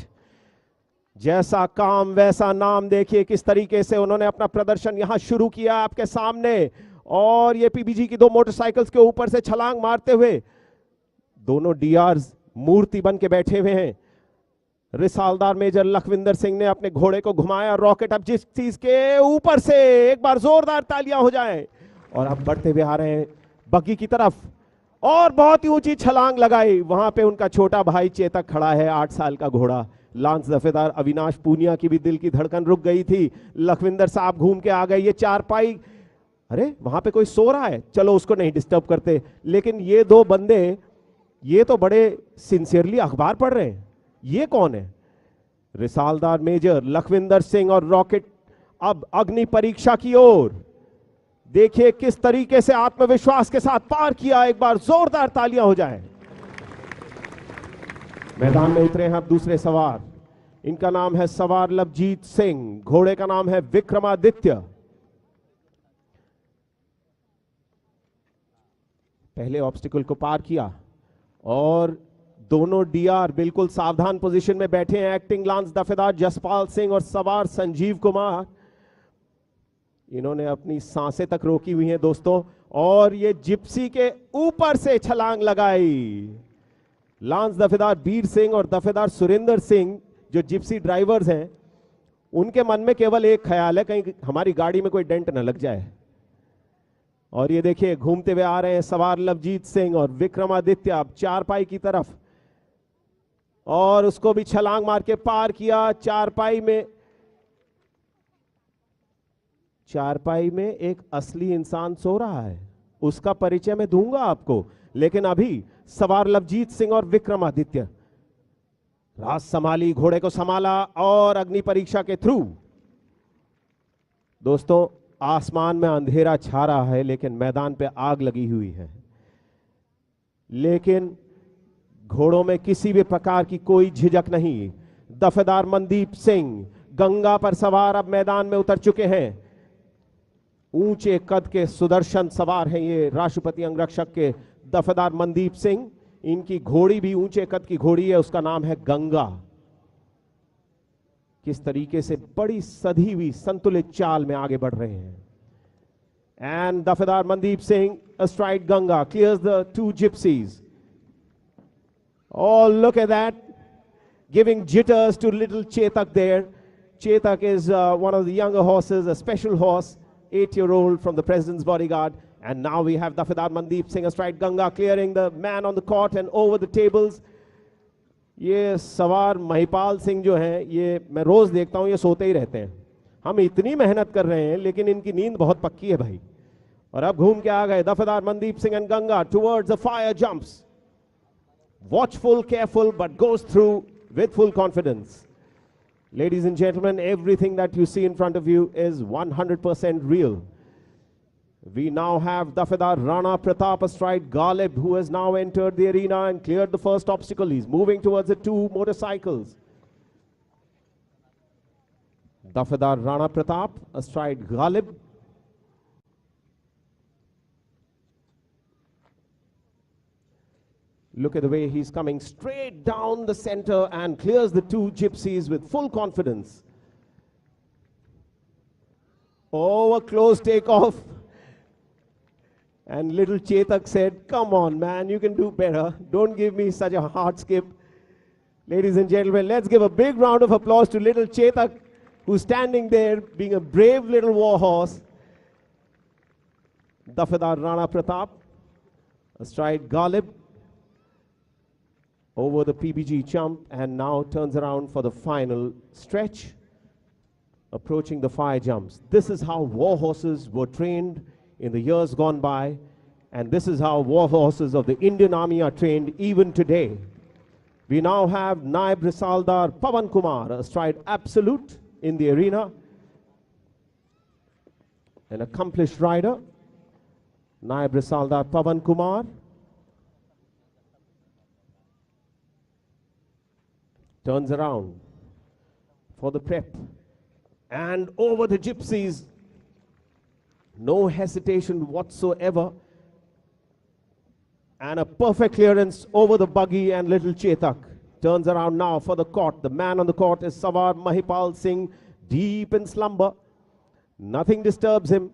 B: जैसा काम वैसा नाम। देखिए किस तरीके से उन्होंने अपना प्रदर्शन यहां शुरू किया आपके सामने। और ये पीबीजी की दो मोटरसाइकिल्स के ऊपर से छलांग मारते हुए दोनों डीआरस मूर्ति बन के बैठे हुए हैं। रिसालदार मेजर लखविंदर सिंह ने अपने घोड़े को घुमाया। रॉकेट अब जिस चीज के ऊपर से एक बार जोरदार तालियां हो जाएं। और अब बढ़ते हुए आ रहे हैं बग्गी की तरफ और बहुत ही ऊंची छलांग लगाई। वहां पे उनका छोटा भाई चेतक खड़ा है, 8 साल का घोड़ा। लांस दफेदार अविनाश पूनिया की भी दिल की धड़कन रुक गई थी। लखविंदर साहब घूम के आ गए। ये चारपाई, अरे वहां पे कोई सो रहा है, चलो उसको नहीं डिस्टर्ब करते। लेकिन ये दो बंदे, ये तो बड़े सिंसियरली अखबार पढ़ रहे हैं। ये कौन है? रिसालदार मेजर लखविंदर सिंह और रॉकेट अब अग्नि परीक्षा की ओर। देखिए किस तरीके से आत्मविश्वास के साथ पार किया। एक बार जोरदार तालियां हो जाएं। मैदान में उतरे हैं अब दूसरे सवार। इनका नाम है सवार लवजीत सिंह। घोड़े का नाम है विक्रमादित्य। पहले ऑब्स्टिकल को पार किया और दोनों डीआर बिल्कुल सावधान पोजीशन में बैठे हैं। एक्टिंग लांस दफेदार जसपाल सिंह और सवार संजीव कुमार, इन्होंने अपनी सांसें तक रोकी हुई हैं दोस्तों। और ये जिप्सी के ऊपर से छलांग लगाई। लांस दफेदार बीर सिंह और दफेदार सुरेंद्र सिंह जो जिप्सी ड्राइवर्स हैं, उनके मन में केवल एक ख्याल है, कहीं हमारी गाड़ी में कोई डेंट न लग जाए। और ये देखिए घूमते हुए आ रहे हैं सवार लवजीत सिंह और विक्रमादित्य अब चारपाई की तरफ। और उसको भी छलांग मार के पार किया। चारपाई में एक असली इंसान सो रहा है, उसका परिचय मैं दूंगा आपको। लेकिन अभी सवार लवजीत सिंह और विक्रमादित्य राज संभाली, घोड़े को संभाला और अग्नि परीक्षा के थ्रू। दोस्तों आसमान में अंधेरा छा रहा है लेकिन मैदान पे आग लगी हुई है। लेकिन घोड़ों में किसी भी प्रकार की कोई झिझक नहीं। दफेदार मनदीप सिंह गंगा पर सवार अब मैदान में उतर चुके हैं। ऊंचे कद के सुदर्शन सवार हैं ये राष्ट्रपति अंगरक्षक के दफेदार मनदीप सिंह। इनकी घोड़ी भी ऊंचे कद की घोड़ी है, उसका नाम है गंगा। किस तरीके से बड़ी सधी हुई संतुलित चाल में आगे बढ़ रहे हैं। And Dafedar Mandeep Singh astride Ganga clears the two gypsies. Oh, look at that, giving jitters to little Chetak there. Chetak is one of the younger horses, a special horse, 8-year-old from the President's Bodyguard. And now we have Dafedar Mandeep Singh astride Ganga, clearing the man on the cot and over the tables. ये सवार महिपाल सिंह जो हैं, ये मैं रोज देखता हूँ, ये सोते ही रहते हैं। हम इतनी मेहनत कर रहे हैं लेकिन इनकी नींद बहुत पक्की है भाई। और अब घूम के आ गए दफेदार Mandeep Singh and Ganga towards the fire jumps. Watchful, careful, but goes through with full confidence. Ladies and gentlemen, everything that you see in front of you is 100% real. We now have Dafedar Rana Pratap astride Galib, who has now entered the arena and cleared the first obstacle. He's moving towards the two motorcycles. Dafedar Rana Pratap astride Galib. Look at the way he's coming straight down the center and clears the two gypsies with full confidence. Oh, a close takeoff. And little Chetak said, come on, man, you can do better. Don't give me such a hard skip. Ladies and gentlemen, let's give a big round of applause to little Chetak, who's standing there being a brave little war horse. Dafedar Rana Pratap, astride Ghalib, over the PBG jump, and now turns around for the final stretch, approaching the 5 jumps. This is how war horses were trained in the years gone by, and this is how war horses of the Indian Army are trained even today. We now have Naib Risaldar Pavan Kumar astride absolute in the arena, an accomplished rider. Naib Risaldar Pavan Kumar turns around for the prep, and over the gypsies, no hesitation whatsoever, and a perfect clearance over the buggy, and little Chetak turns around now for the court. The man on the court is Sawar Mahipal Singh, deep in slumber. Nothing disturbs him,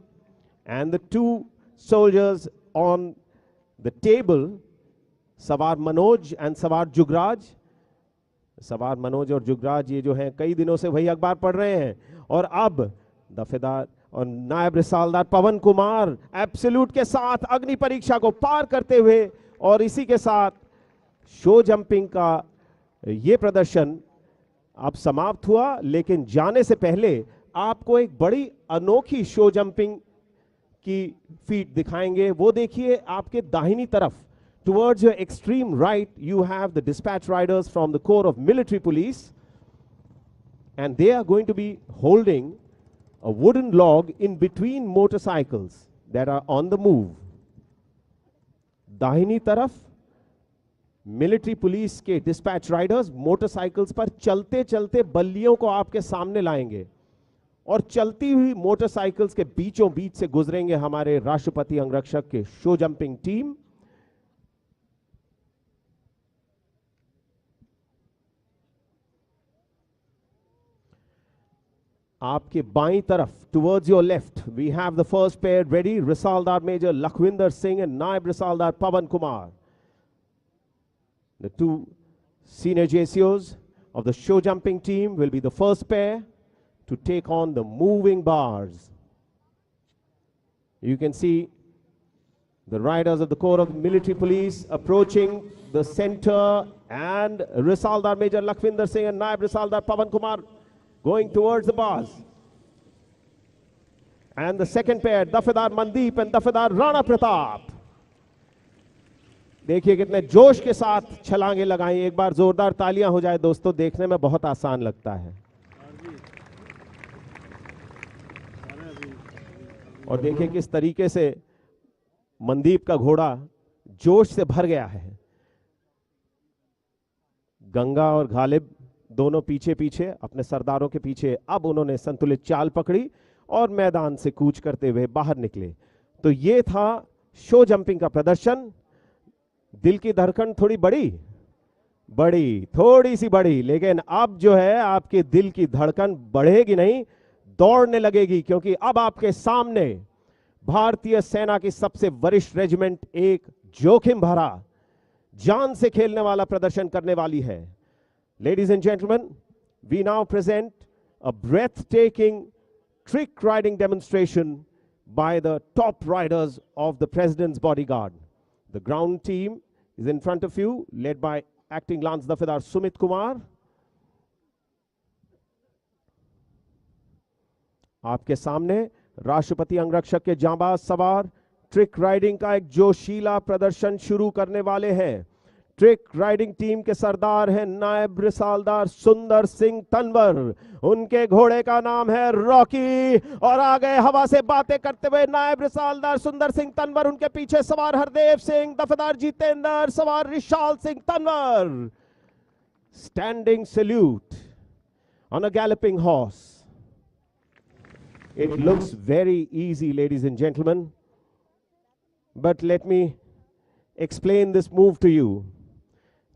B: and the 2 soldiers on the table, Sawar Manoj and Sawar Jugraj. सवार मनोज और जुगराज ये जो हैं कई दिनों से वही अखबार पढ़ रहे हैं, और अब दफेदार और नायब रिसालदार पवन कुमार एब्सोल्यूट के साथ अग्नि परीक्षा को पार करते हुए, और इसी के साथ शो जंपिंग का ये प्रदर्शन अब समाप्त हुआ। लेकिन जाने से पहले आपको एक बड़ी अनोखी शो जंपिंग की फीट दिखाएंगे। वो देखिए, आपके दाहिनी तरफ towards your extreme right, you have the dispatch riders from the Corps of Military Police, and they are going to be holding a wooden log in between motorcycles that are on the move. दाहिनी तरफ military police के dispatch Riders motorcycles पर चलते चलते बल्लियों को आपके सामने लाएंगे, और चलती हुई मोटरसाइकिल्स के बीचों बीच से गुजरेंगे हमारे राष्ट्रपति अंगरक्षक के शो जंपिंग टीम। आपके बाईं तरफ, towards your left, we have the first pair ready, Risaldar Major Lakhwinder Singh and Naib Risaldar Pavan Kumar. The 2 senior JCOs of the show jumping team will be the first pair to take on the moving bars. You can see the riders of the Corps of Military Police approaching the center, and Risaldar Major Lakhwinder Singh and Naib Risaldar Pavan Kumar going towards the bars. And the second pair, Dafedar Mandeep and Dafedar Rana Pratap. देखिए कितने जोश के साथ छलांगे लगाई। एक बार जोरदार तालियां हो जाए दोस्तों, देखने में बहुत आसान लगता है। और देखिए किस तरीके से मनदीप का घोड़ा जोश से भर गया है। गंगा और गालिब दोनों पीछे पीछे अपने सरदारों के पीछे, अब उन्होंने संतुलित चाल पकड़ी और मैदान से कूच करते हुए बाहर निकले। तो ये था शो जंपिंग का प्रदर्शन। दिल की धड़कन थोड़ी बड़ी, थोड़ी सी बड़ी, लेकिन अब जो है आपके दिल की धड़कन बढ़ेगी नहीं, दौड़ने लगेगी, क्योंकि अब आपके सामने भारतीय सेना की सबसे वरिष्ठ रेजिमेंट एक जोखिम भरा, जान से खेलने वाला प्रदर्शन करने वाली है। Ladies and gentlemen, we now present a breathtaking trick riding demonstration by the top riders of the President's Bodyguard. The ground team is in front of you, led by Acting Lance Dafedar Sumit Kumar. आपके सामने राष्ट्रपति अंगरक्षक के जांबाज सवार trick riding का एक जोशीला प्रदर्शन शुरू करने वाले हैं। ट्रिक राइडिंग टीम के सरदार हैं नायब रिसालदार सुंदर सिंह तनवर, उनके घोड़े का नाम है रॉकी, और आगे हवा से बातें करते हुए नायब रिसालदार सुंदर सिंह तनवर, उनके पीछे सवार हरदेव सिंह, दफेदार जितेंद्र, सवार Rishal Singh Tanwar, standing salute on a galloping horse. It looks very easy, ladies and gentlemen, but let me explain this move to you.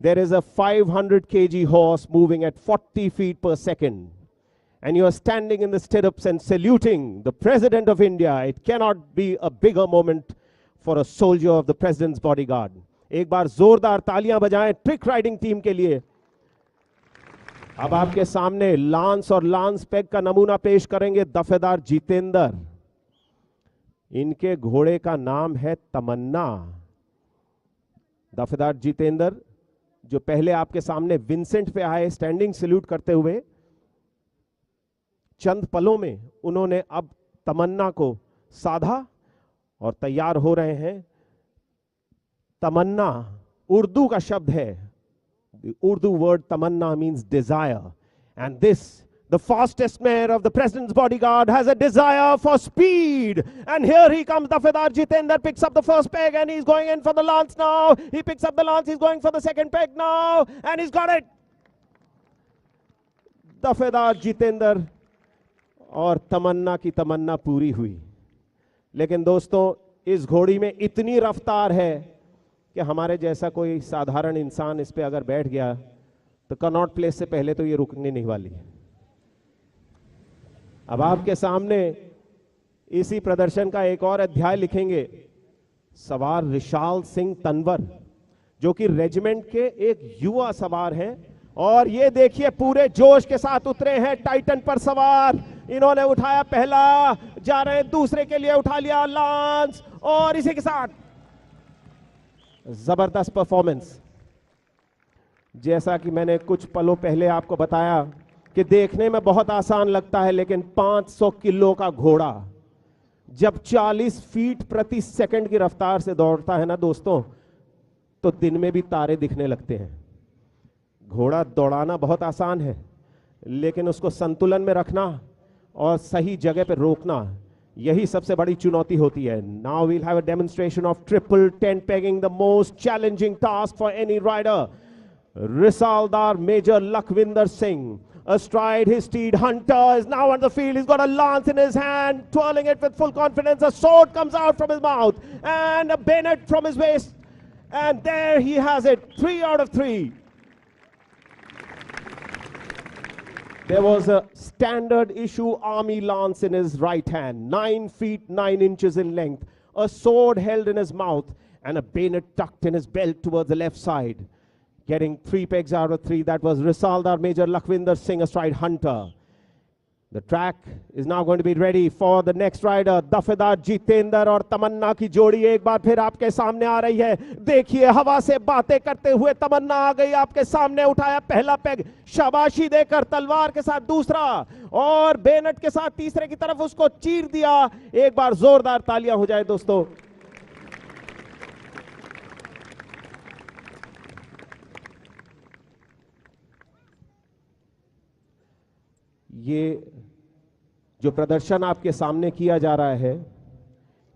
B: There is a 500 kg horse moving at 40 feet per second, and you are standing in the stirrups and saluting the President of India, it cannot be a bigger moment for a soldier of the President's bodyguard. एक बार जोरदार तालियां बजाएं trick riding team के लिए. अब आपके सामने lance और लांस पैग का नमूना पेश करेंगे दफेदार जितेंद्र. इनके घोड़े का नाम है तमन्ना. दफेदार जितेंद्र जो पहले आपके सामने विंसेंट पे आए स्टैंडिंग सैल्यूट करते हुए, चंद पलों में उन्होंने अब तमन्ना को साधा और तैयार हो रहे हैं. तमन्ना उर्दू का शब्द है. The Urdu word tamanna means desire, and this, the fastest mare of the President's bodyguard, has a desire for speed. And here he comes, Dafedar Jitendra picks up the first peg and he's going in for the lance now. He picks up the lance, he's going for the second peg now, and he's got it. Dafedar Jitendra और तमन्ना की तमन्ना पूरी हुई. लेकिन दोस्तों, इस घोड़ी में इतनी रफ्तार है कि हमारे जैसा कोई साधारण इंसान इस पे अगर बैठ गया तो कनॉट प्लेस से पहले तो ये रुकने नहीं वाली है. अब आपके सामने इसी प्रदर्शन का एक और अध्याय लिखेंगे सवार रिशाल सिंह तनवर, जो कि रेजिमेंट के एक युवा सवार हैं. और ये देखिए पूरे जोश के साथ उतरे हैं टाइटन पर सवार. इन्होंने उठाया पहला, जा रहे हैं दूसरे के लिए, उठा लिया लांस, और इसी के साथ जबरदस्त परफॉर्मेंस. जैसा कि मैंने कुछ पलों पहले आपको बताया कि देखने में बहुत आसान लगता है, लेकिन 500 किलो का घोड़ा जब 40 फीट प्रति सेकंड की रफ्तार से दौड़ता है ना दोस्तों, तो दिन में भी तारे दिखने लगते हैं. घोड़ा दौड़ाना बहुत आसान है, लेकिन उसको संतुलन में रखना और सही जगह पर रोकना, यही सबसे बड़ी चुनौती होती है. Now we'll have a demonstration of triple tent pegging, the most challenging task for any rider. रिसालदार major Lakhwinder Singh astride his steed Hunter is now on the field. He's got a lance in his hand, twirling it with full confidence. A sword comes out from his mouth and a bayonet from his waist, and there he has it. 3 out of 3. There was a standard issue army lance in his right hand, 9 feet 9 inches in length, a sword held in his mouth, and a bayonet tucked in his belt towards the left side. Getting 3 pegs out of 3, that was Risaldar Major Lakhvinder Singh astride Hunter. The track is now going to be ready for the next rider. दफेदार जितेंद्र और तमन्ना की जोड़ी एक बार फिर आपके सामने आ रही है. देखिए हवा से बातें करते हुए तमन्ना आ गई आपके सामने, उठाया पहला पेग, शाबाशी देकर तलवार के साथ दूसरा, और बेनट के साथ तीसरे की तरफ उसको चीर दिया. एक बार जोरदार तालियां हो जाए दोस्तों. ये जो प्रदर्शन आपके सामने किया जा रहा है,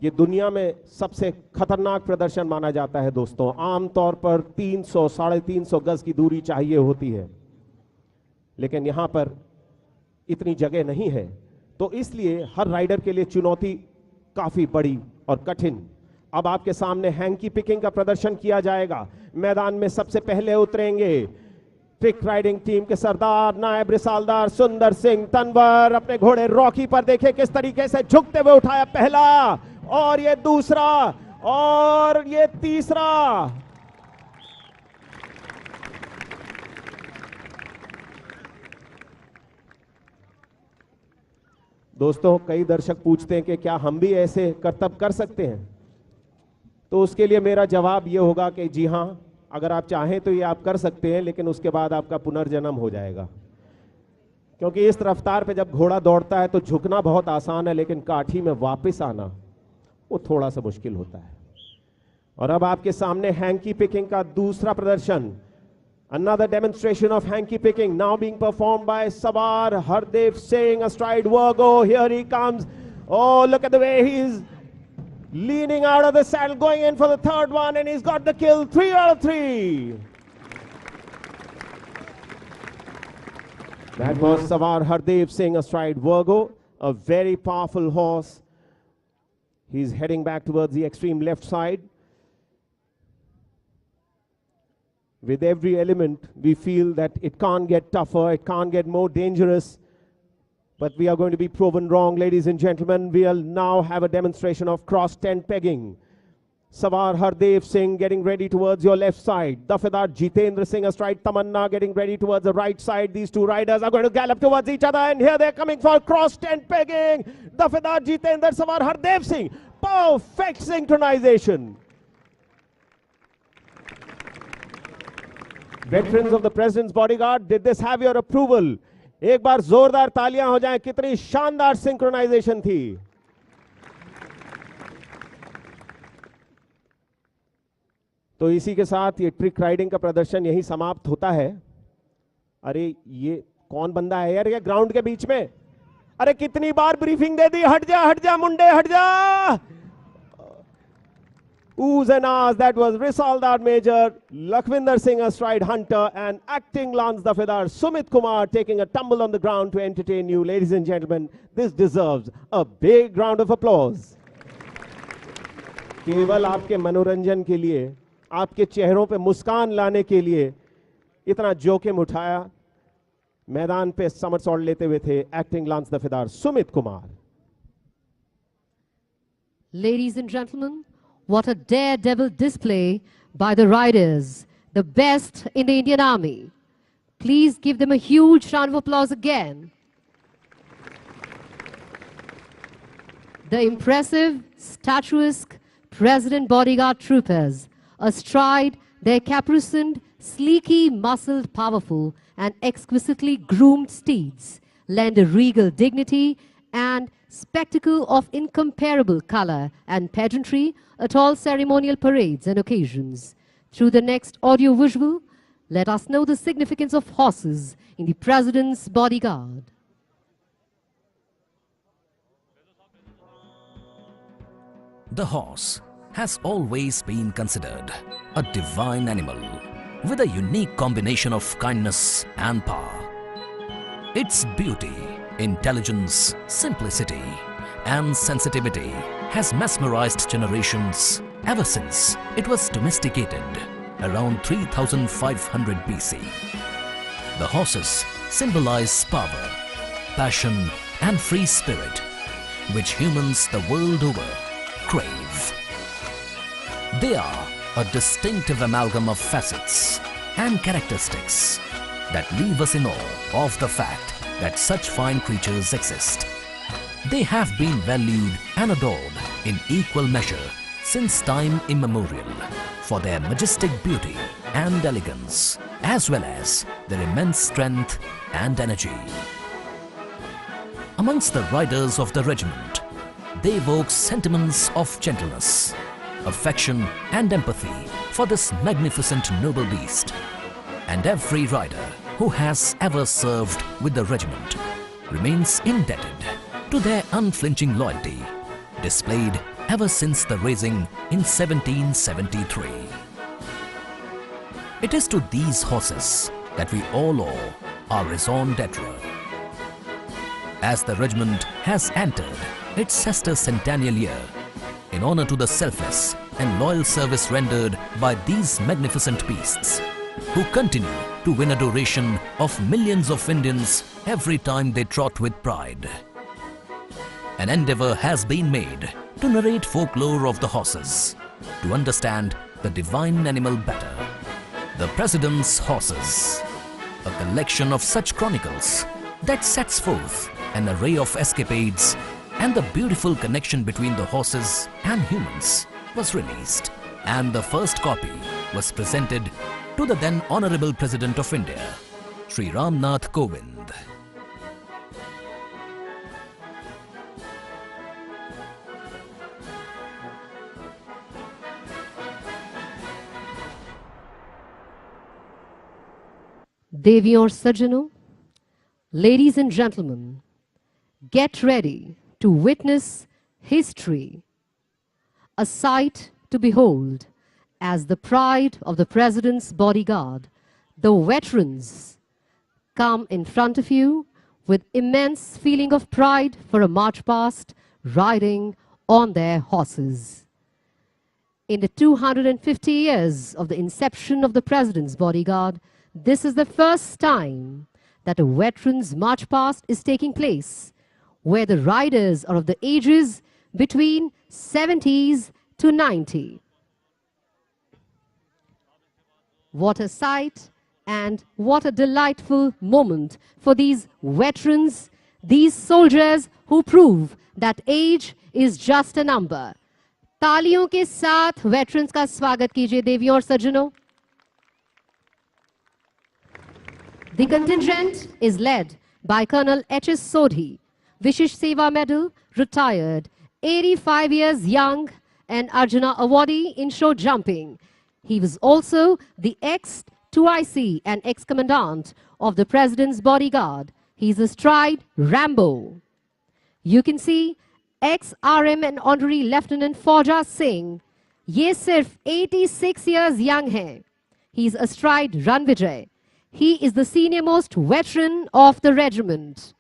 B: ये दुनिया में सबसे खतरनाक प्रदर्शन माना जाता है दोस्तों. आमतौर पर 300 350 गज की दूरी चाहिए होती है, लेकिन यहां पर इतनी जगह नहीं है, तो इसलिए हर राइडर के लिए चुनौती काफी बड़ी और कठिन. अब आपके सामने हैंकी पिकिंग का प्रदर्शन किया जाएगा. मैदान में सबसे पहले उतरेंगे ट्रिक राइडिंग टीम के सरदार नायब रिसालदार सुंदर सिंह तनवर. अपने घोड़े रॉकी पर देखे किस तरीके से झुकते हुए उठाया पहला, और ये दूसरा, और ये तीसरा. दोस्तों, कई दर्शक पूछते हैं कि क्या हम भी ऐसे करतब कर सकते हैं, तो उसके लिए मेरा जवाब ये होगा कि जी हां, अगर आप चाहें तो ये आप कर सकते हैं, लेकिन उसके बाद आपका पुनर्जन्म हो जाएगा. क्योंकि इस रफ्तार पे जब घोड़ा दौड़ता है तो झुकना बहुत आसान है, लेकिन काठी में वापस आना वो थोड़ा सा मुश्किल होता है. और अब आपके सामने हैंकी पिकिंग का दूसरा प्रदर्शन. Another demonstration of hanky picking now being performed by Savar Hardev Singh astride Virgo. Here he comes. Oh, look at the way he's leaning out of the saddle, going in for the third one, and he's got the kill. 3 out of 3. That was Savar Hardev Singh astride Virgo, a very powerful horse. He's heading back towards the extreme left side. With every element, we feel that it can't get tougher, it can't get more dangerous. But we are going to be proven wrong, ladies and gentlemen. We'll now have a demonstration of cross tent pegging. Sawar Hardev Singh getting ready towards your left side. Dafedar Jitendra Singh astride Tamanna getting ready towards the right side. These two riders are going to gallop towards each other, and here they're coming for cross tent pegging. Dafedar Jitendra, Sawar Hardev Singh. Perfect synchronization. Veterans of the President's Bodyguard, did this have your approval? एक बार जोरदार तालियां हो जाएं, कितनी शानदार synchronisation थी. तो इसी के साथ ये ट्रिक राइडिंग का प्रदर्शन यही समाप्त होता है. अरे ये कौन बंदा है यार ये ग्राउंड के बीच में? अरे कितनी बार ब्रीफिंग दे दी, हट जा मुंडे हट जा. Oohs and ahs, that was Risaldar Major, Lakhvinder Singh astride Hunter, and acting Lance Dafedar Sumit Kumar taking a tumble on the ground to entertain you. Ladies and gentlemen, this deserves a big round of applause. केवल आपके मनोरंजन के लिए, आपके चेहरों पे मुस्कान लाने के लिए इतना जोखिम उठाया, मैदान पे समरसॉल्ट लेते हुए थे acting lance Dafedar Sumit Kumar.
H: Ladies and gentlemen, what a daredevil display by the riders, the best in the Indian Army. Please give them a huge round of applause again. The impressive, statuesque President Bodyguard troopers, astride their caparisoned, sleeky, muscled, powerful, and exquisitely groomed steeds, lend a regal dignity and spectacle of incomparable color and pageantry at all ceremonial parades and occasions. Through the next audio-visual, let us know the significance of horses in the President's Bodyguard.
D: The horse has always been considered a divine animal with a unique combination of kindness and power. Its beauty, intelligence, simplicity, and sensitivity has mesmerized generations ever since it was domesticated around 3500 BC. The horses symbolize power, passion, and free spirit, which humans the world over crave. They are a distinctive amalgam of facets and characteristics that leave us in awe of the fact that such fine creatures exist. They have been valued and adored in equal measure since time immemorial for their majestic beauty and elegance, as well as their immense strength and energy. Amongst the riders of the regiment, they evoke sentiments of gentleness, affection and empathy for this magnificent noble beast. And every rider who has ever served with the regiment remains indebted to their unflinching loyalty, displayed ever since the raising in 1773. It is to these horses that we all owe our raison d'etre. As the regiment has entered its sesquicentennial year, in honor to the selfless and loyal service rendered by these magnificent beasts, who continue to win adoration of millions of Indians every time they trot with pride. An endeavor has been made to narrate folklore of the horses, to understand the divine animal better. The President's Horses, a collection of such chronicles that sets forth an array of escapades and the beautiful connection between the horses and humans, was released, and the first copy was presented to the then Honorable President of India, Shri Ram Nath Kovind.
H: Deviyon aur Sajjano, ladies and gentlemen, get ready to witness history, a sight to behold as the pride of the President's Bodyguard, the veterans, come in front of you with immense feeling of pride for a march past, riding on their horses. In the 250 years of the inception of the President's Bodyguard, this is the first time that a veterans march past is taking place, where the riders are of the ages between 70s to 90. What a sight and what a delightful moment for these veterans, these soldiers who prove that age is just a number. तालियों के साथ veterans का स्वागत कीजिए देवियों और सज्जनों. The contingent is led by Colonel H.S. Sodhi, Vishish Seva Medal, retired, 85 years young, and Arjuna awardee in show jumping. He was also the ex-2IC and ex-commandant of the President's Bodyguard. He's astride Rambo. You can see ex-RM and Honorary Lieutenant Fauja Singh. Ye sirf 86 years young hai. He's astride Ranvijay. He is the senior most veteran of the regiment.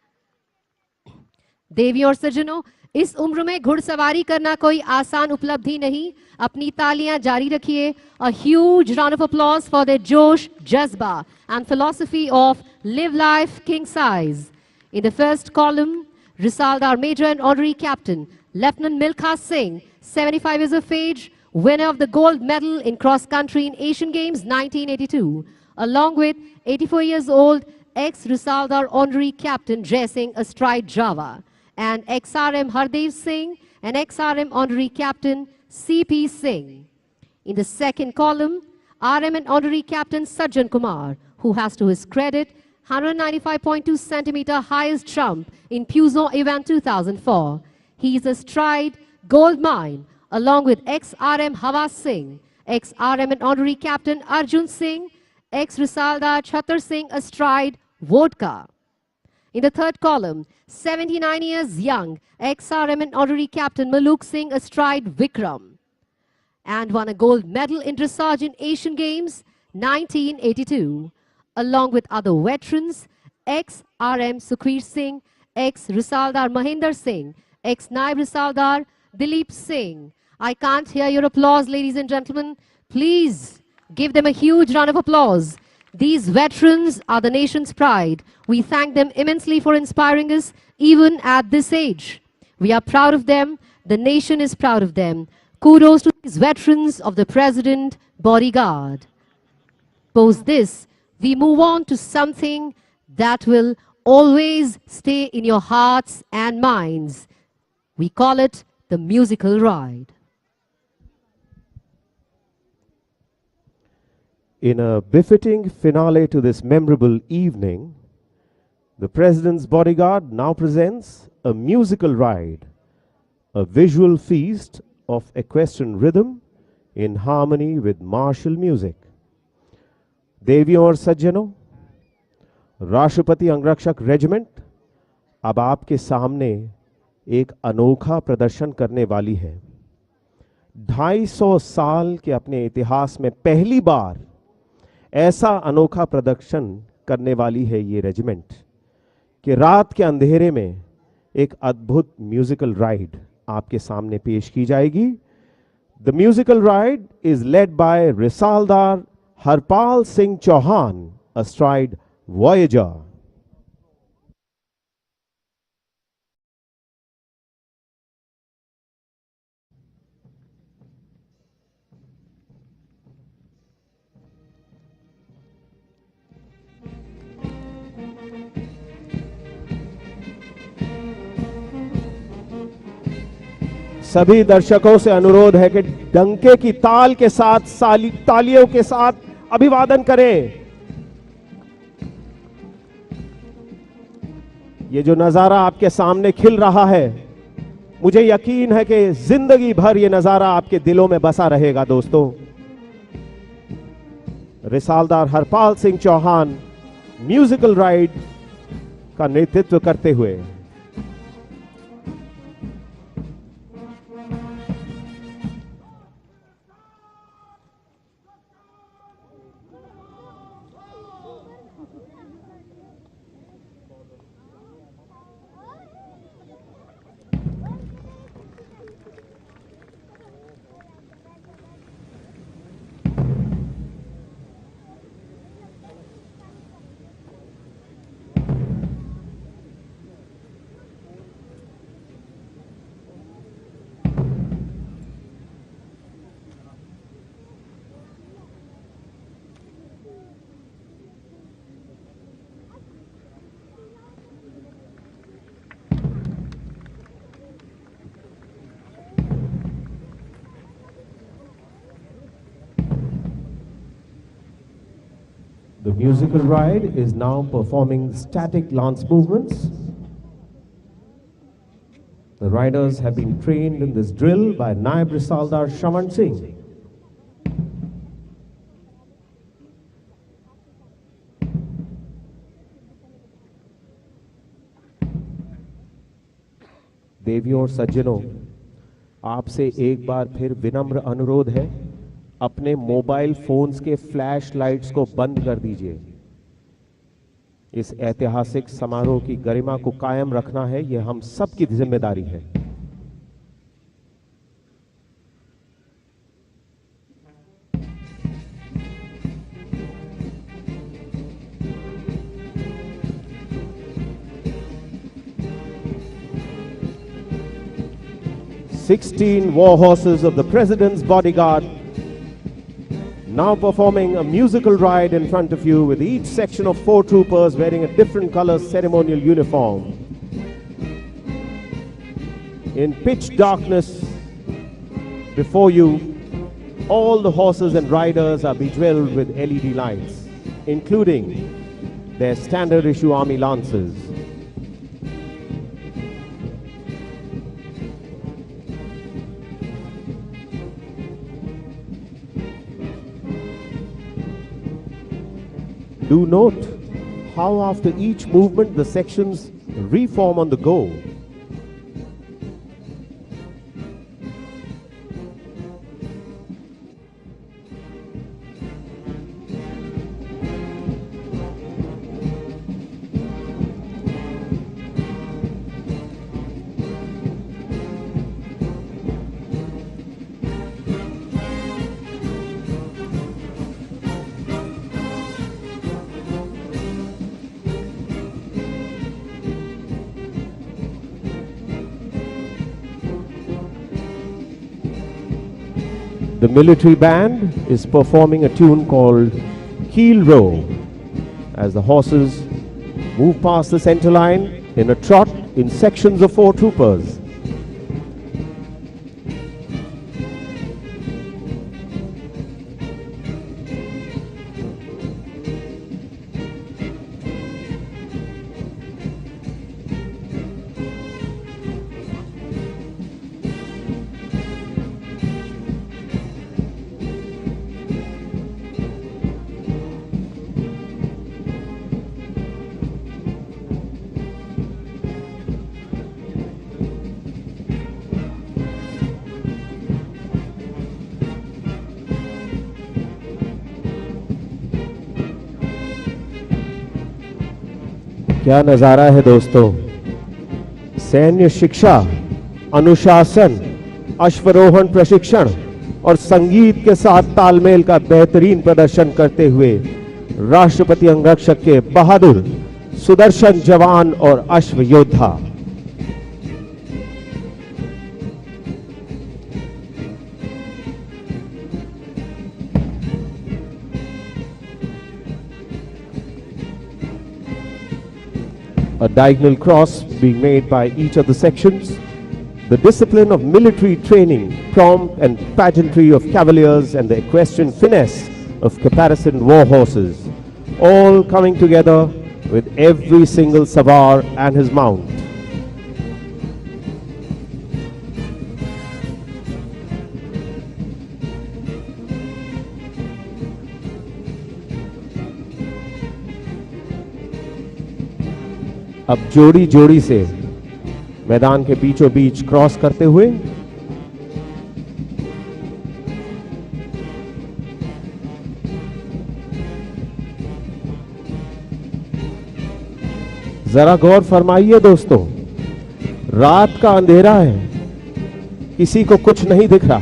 H: देवी और सज्जनों, इस उम्र में घुड़सवारी करना कोई आसान उपलब्धि नहीं. अपनी तालियां जारी रखिए. A huge round of applause for their josh, jazba and philosophy of live life king size. In the first column, Risaldar Major and Honorary Captain Lieutenant Milkha Singh, 75 years of age, winner of the gold medal in cross country in Asian Games 1982, along with 84 years old ex-Risaldar Honorary Captain Jai Singh astride Java, and ex-RM Hardev Singh and ex-RM Honorary Captain C.P. Singh. In the second column, RM and Honorary Captain Sajjan Kumar, who has to his credit 195.2 centimeter highest jump in Puzo event 2004. He is astride gold mine along with ex-RM Hawa Singh, ex-RM and Honorary Captain Arjun Singh, ex-Risaldar Chhatar Singh astride vodka. In the third column, 79 years young, ex-RM and Honorary Captain Maluk Singh astride Vikram, and won a gold medal in dressage in Asian Games 1982, along with other veterans, ex-RM Sukhveer Singh, ex-Risaldar Mahinder Singh, ex-Naib Risaldar Dilip Singh. I can't hear your applause, ladies and gentlemen. Please give them a huge round of applause. These veterans are the nation's pride. We thank them immensely for inspiring us, even at this age. We are proud of them. The nation is proud of them. Kudos to these veterans of the President Bodyguard. Post this, we move on to something that will always stay in your hearts and minds. We call it the musical ride.
B: In a befitting finale to this memorable evening, the President's Bodyguard now presents a musical ride, a visual feast of equestrian rhythm in harmony with martial music. देवियों और सज्जनों, राष्ट्रपति अंगरक्षक regiment अब आपके सामने एक अनोखा प्रदर्शन करने वाली है. 250 साल के अपने इतिहास में पहली बार ऐसा अनोखा प्रदर्शन करने वाली है ये रेजिमेंट कि रात के अंधेरे में एक अद्भुत म्यूजिकल राइड आपके सामने पेश की जाएगी. The musical ride is led by रिसालदार हरपाल सिंह चौहान astride Voyager. सभी दर्शकों से अनुरोध है कि डंके की ताल के साथ तालियों के साथ अभिवादन करें. ये जो नजारा आपके सामने खिल रहा है, मुझे यकीन है कि जिंदगी भर ये नजारा आपके दिलों में बसा रहेगा. दोस्तों, रिसालदार हरपाल सिंह चौहान म्यूजिकल राइड का नेतृत्व करते हुए The musical ride is now performing static lance movements. The riders have been trained in this drill by Naib Risaldar Shravan Singh. देवियों और सज्जनों, आपसे एक बार फिर विनम्र अनुरोध है, अपने मोबाइल फोन्स के फ्लैश लाइट्स को बंद कर दीजिए। इस ऐतिहासिक समारोह की गरिमा को कायम रखना है, यह हम सबकी जिम्मेदारी है। "16 war horses of the President's Bodyguard now performing a musical ride in front of you, with each section of 4 troopers wearing a different color ceremonial uniform. In pitch darkness before you, all the horses and riders are bejeweled with LED lights, including their standard issue army lances. Do note how after each movement the sections reform on the go. The military band is performing a tune called Heel Row as the horses move past the center line in a trot in sections of 4 troopers. क्या नजारा है दोस्तों। सैन्य शिक्षा, अनुशासन, अश्वारोहण प्रशिक्षण और संगीत के साथ तालमेल का बेहतरीन प्रदर्शन करते हुए राष्ट्रपति अंगरक्षक के बहादुर सुदर्शन जवान और अश्व योद्धा। A diagonal cross being made by each of the sections, the discipline of military training, prompt and pageantry of cavaliers, and the equestrian finesse of caparisoned war horses, all coming together with every single savar and his mount. अब जोड़ी जोड़ी से मैदान के बीचों बीच cross करते हुए जरा गौर फरमाइए दोस्तों, रात का अंधेरा है, किसी को कुछ नहीं दिख रहा,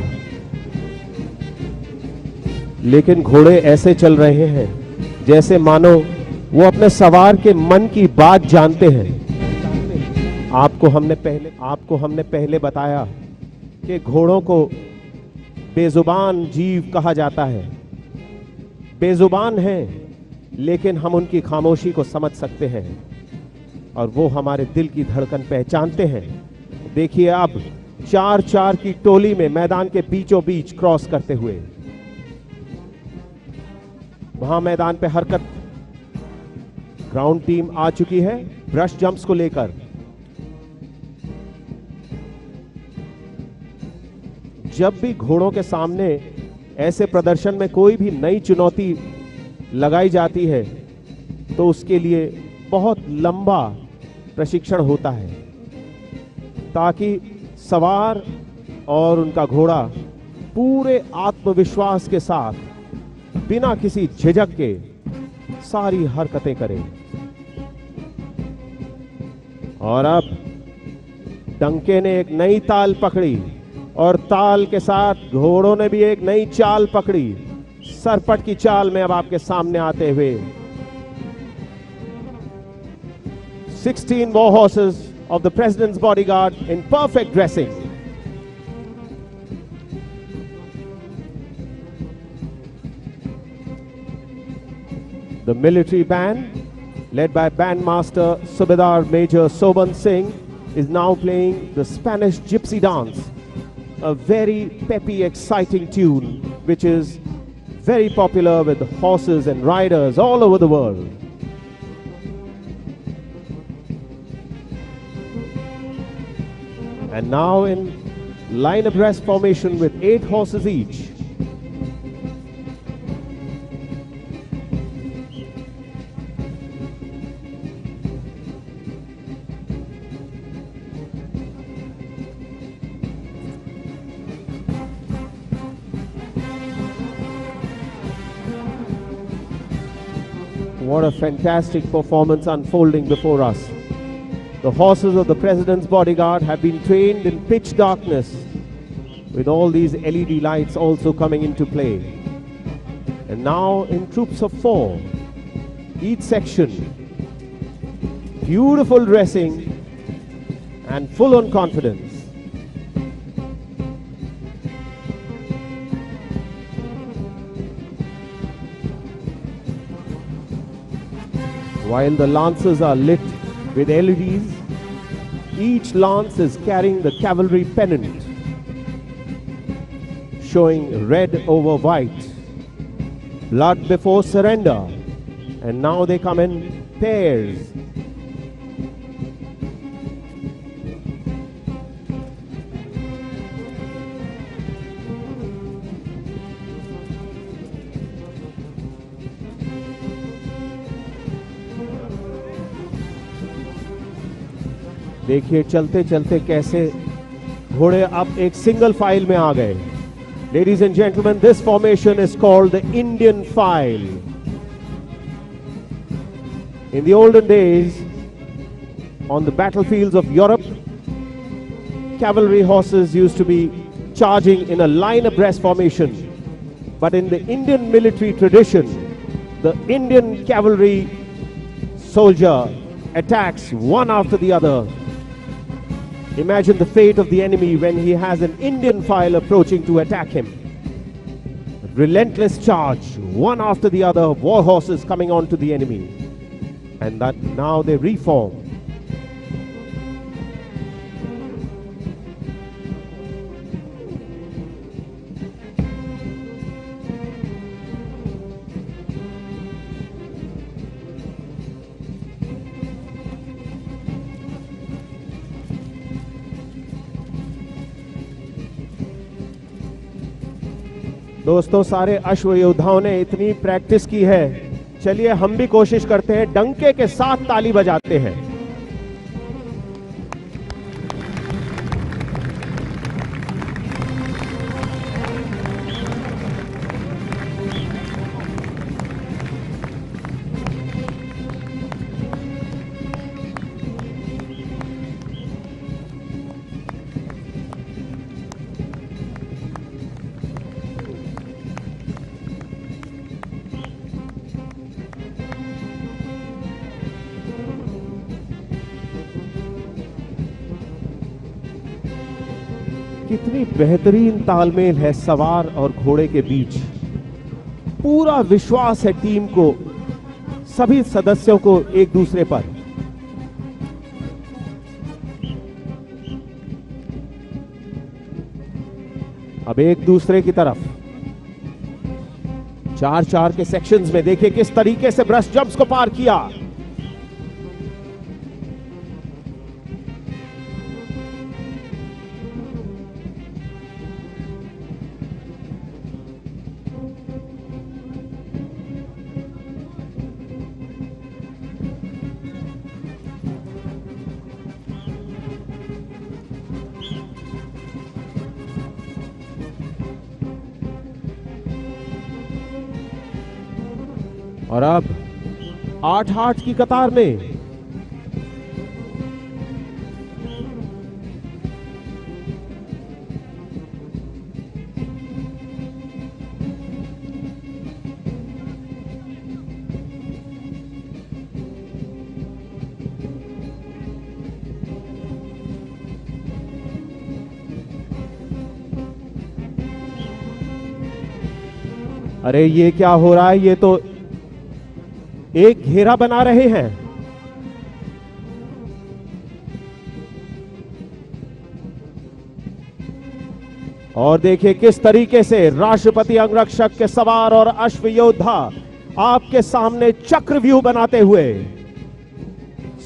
B: लेकिन घोड़े ऐसे चल रहे हैं जैसे मानो वो अपने सवार के मन की बात जानते हैं। आपको हमने पहले बताया कि घोड़ों को बेजुबान जीव कहा जाता है। बेजुबान हैं, लेकिन हम उनकी खामोशी को समझ सकते हैं और वो हमारे दिल की धड़कन पहचानते हैं। देखिए अब 4-4 की टोली में मैदान के बीचों बीच क्रॉस करते हुए वहां मैदान पे हरकत ग्राउंड टीम आ चुकी है ब्रश जंप्स को लेकर। जब भी घोड़ों के सामने ऐसे प्रदर्शन में कोई भी नई चुनौती लगाई जाती है तो उसके लिए बहुत लंबा प्रशिक्षण होता है ताकि सवार और उनका घोड़ा पूरे आत्मविश्वास के साथ बिना किसी झिझक के सारी हरकतें करें। और अब डंके ने एक नई ताल पकड़ी और ताल के साथ घोड़ों ने भी एक नई चाल पकड़ी। सरपट की चाल में अब आपके सामने आते हुए 16 war horses of the President's Bodyguard in perfect dressing. The military band, led by Bandmaster Subedar Major Soban Singh, is now playing the Spanish Gypsy Dance, a very peppy, exciting tune which is very popular with horses and riders all over the world. And now in line abreast formation with 8 horses each. What a fantastic performance unfolding before us. The horses of the President's Bodyguard have been trained in pitch darkness with all these LED lights also coming into play. And now in troops of 4, each section, beautiful dressing and full on confidence. While the lances are lit with LEDs, each lance is carrying the cavalry pennant, showing red over white, blood before surrender, and now they come in pairs. देखिए चलते चलते कैसे घोड़े अब एक single file में आ गए। Ladies and gentlemen, this formation is called the Indian file. In the olden days, on the battlefields of Europe, cavalry horses used to be charging in a line abreast formation. But in the Indian military tradition, the Indian cavalry soldier attacks one after the other. Imagine the fate of the enemy when he has an Indian file approaching to attack him. Relentless charge, one after the other, war horses coming on to the enemy. And that now they reform. दोस्तों, सारे अश्व योद्धाओं ने इतनी practice की है, चलिए हम भी कोशिश करते हैं, डंके के साथ ताली बजाते हैं। कितनी बेहतरीन तालमेल है सवार और घोड़े के बीच। पूरा विश्वास है टीम को, सभी सदस्यों को एक दूसरे पर। अब एक दूसरे की तरफ 4-4 के सेक्शंस में देखिए किस तरीके से ब्रश जंप्स को पार किया। और अब 8-8 की कतार में अरे ये क्या हो रहा है? ये तो एक घेरा बना रहे हैं। और देखिए किस तरीके से राष्ट्रपति अंगरक्षक के सवार और अश्व योद्धा आपके सामने चक्रव्यूह बनाते हुए।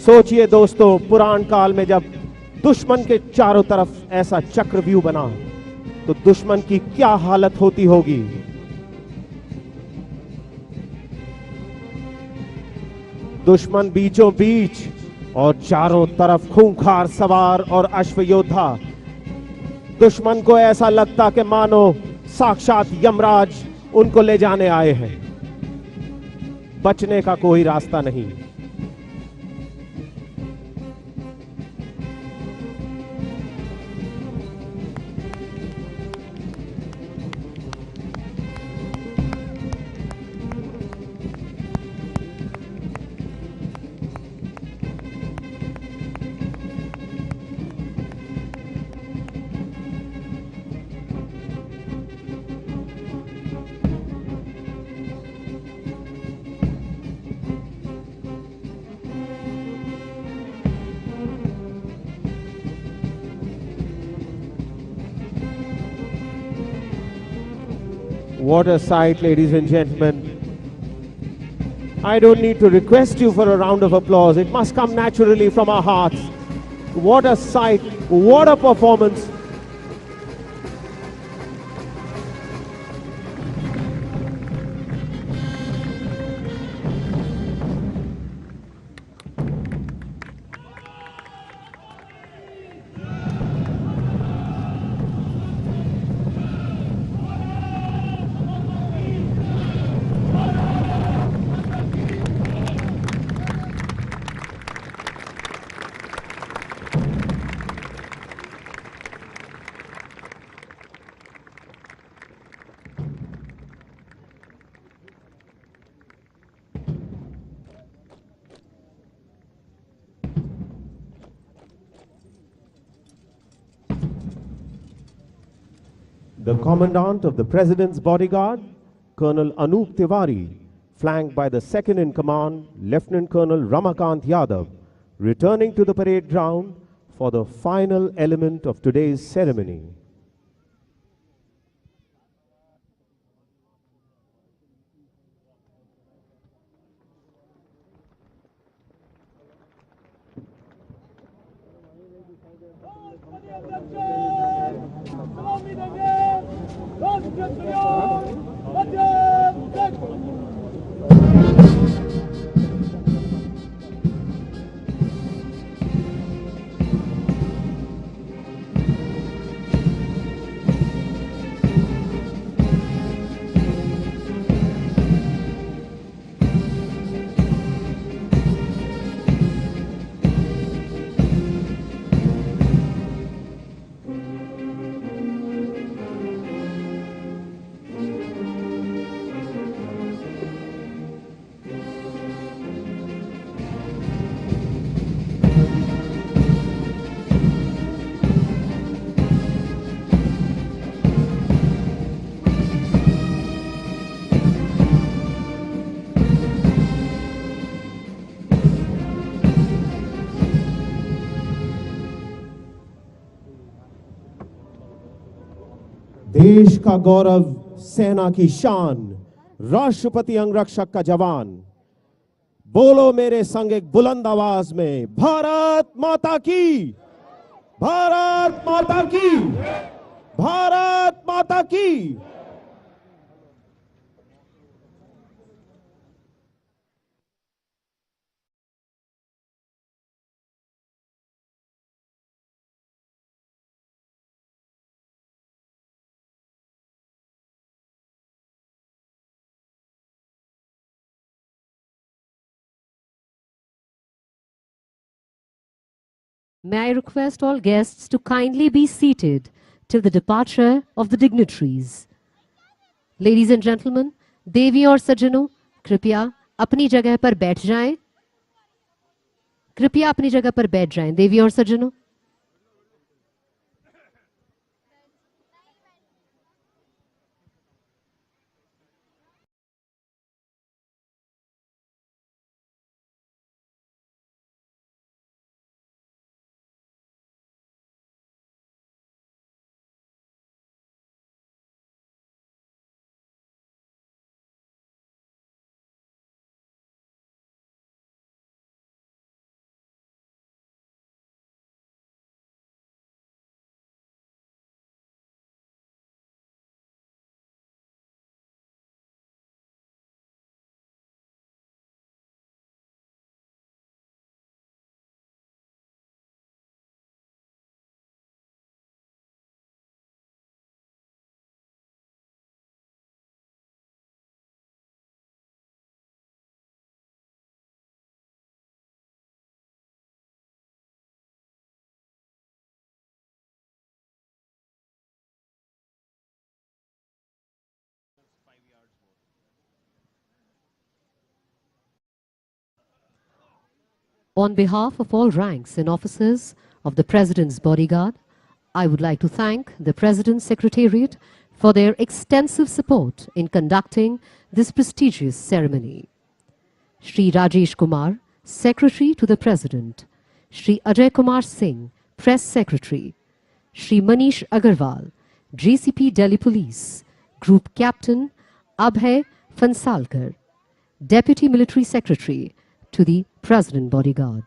B: सोचिए दोस्तों, पुराण काल में जब दुश्मन के चारों तरफ ऐसा चक्रव्यूह बना तो दुश्मन की क्या हालत होती होगी। दुश्मन बीचों बीच और चारों तरफ खूंखार सवार और अश्व योद्धा। दुश्मन को ऐसा लगता कि मानो साक्षात यमराज उनको ले जाने आए हैं। बचने का कोई रास्ता नहीं। What a sight, ladies and gentlemen. I don't need to request you for a round of applause. It must come naturally from our hearts. What a sight, what a performance. The Commandant of the President's Bodyguard, Colonel Anup Tiwari, flanked by the second-in-command, Lieutenant Colonel Ramakant Yadav, returning to the parade ground for the final element of today's ceremony. देश का गौरव, सेना की शान, राष्ट्रपति अंगरक्षक का जवान। बोलो मेरे संग एक बुलंद आवाज में, भारत माता की, भारत माता की, भारत माता की।
H: May I request all guests to kindly be seated till the departure of the dignitaries. Ladies and gentlemen, देवी और सज्जनों, कृपया अपनी जगह पर बैठ जाएं. कृपया अपनी जगह पर बैठ जाएं, देवी और सज्जनों. On behalf of all ranks and officers of the President's Bodyguard, I would like to thank the President's Secretariat for their extensive support in conducting this prestigious ceremony. Shri Rajesh Kumar, Secretary to the President, Shri Ajay Kumar Singh, Press Secretary, Shri Manish Agarwal, GCP Delhi Police, Group Captain Abhay Fansalkar, Deputy Military Secretary to the President Bodyguard,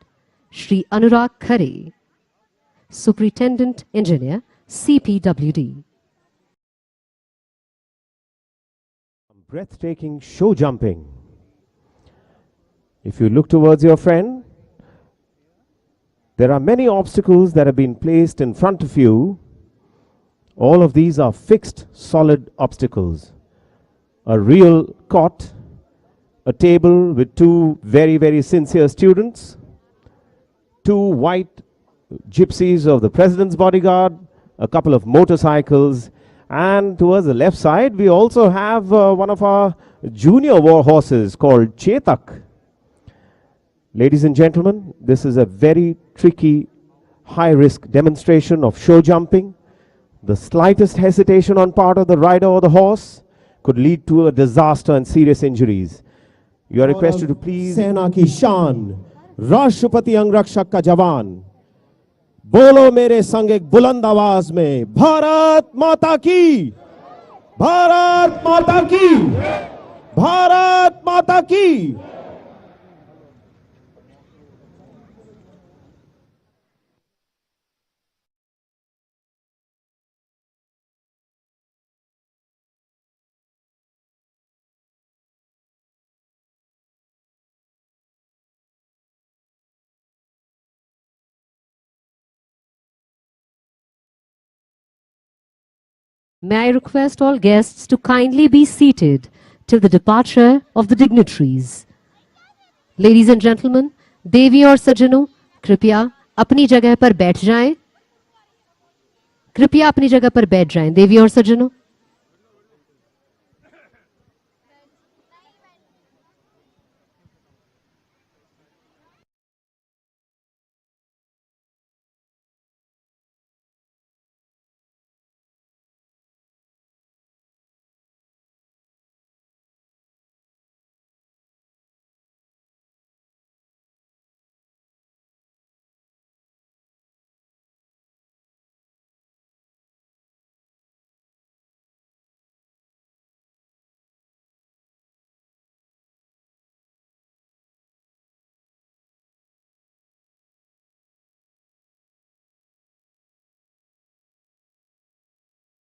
H: Shri Anurag Khare, Superintendent Engineer, CPWD.
B: Breathtaking show jumping. If you look towards your friend, there are many obstacles that have been placed in front of you. All of these are fixed, solid obstacles. A real cot, a table with two very, very sincere students, two white gypsies of the President's Bodyguard, a couple of motorcycles, and towards the left side we also have one of our junior war horses called Chetak. Ladies and gentlemen, this is a very tricky, high-risk demonstration of show jumping. The slightest hesitation on part of the rider or the horse could lead to a disaster and serious injuries. You are requested to please.
J: सेना की शान, राष्ट्रपति अंगरक्षक का जवान, बोलो मेरे संग एक बुलंद आवाज में, भारत माता की, भारत माता की, भारत माता की.
H: May I request all guests to kindly be seated till the departure of the dignitaries. Ladies and gentlemen, देवी और सज्जनों, कृपया अपनी जगह पर बैठ जाएं. कृपया अपनी जगह पर बैठ जाएं, देवी और सज्जनों.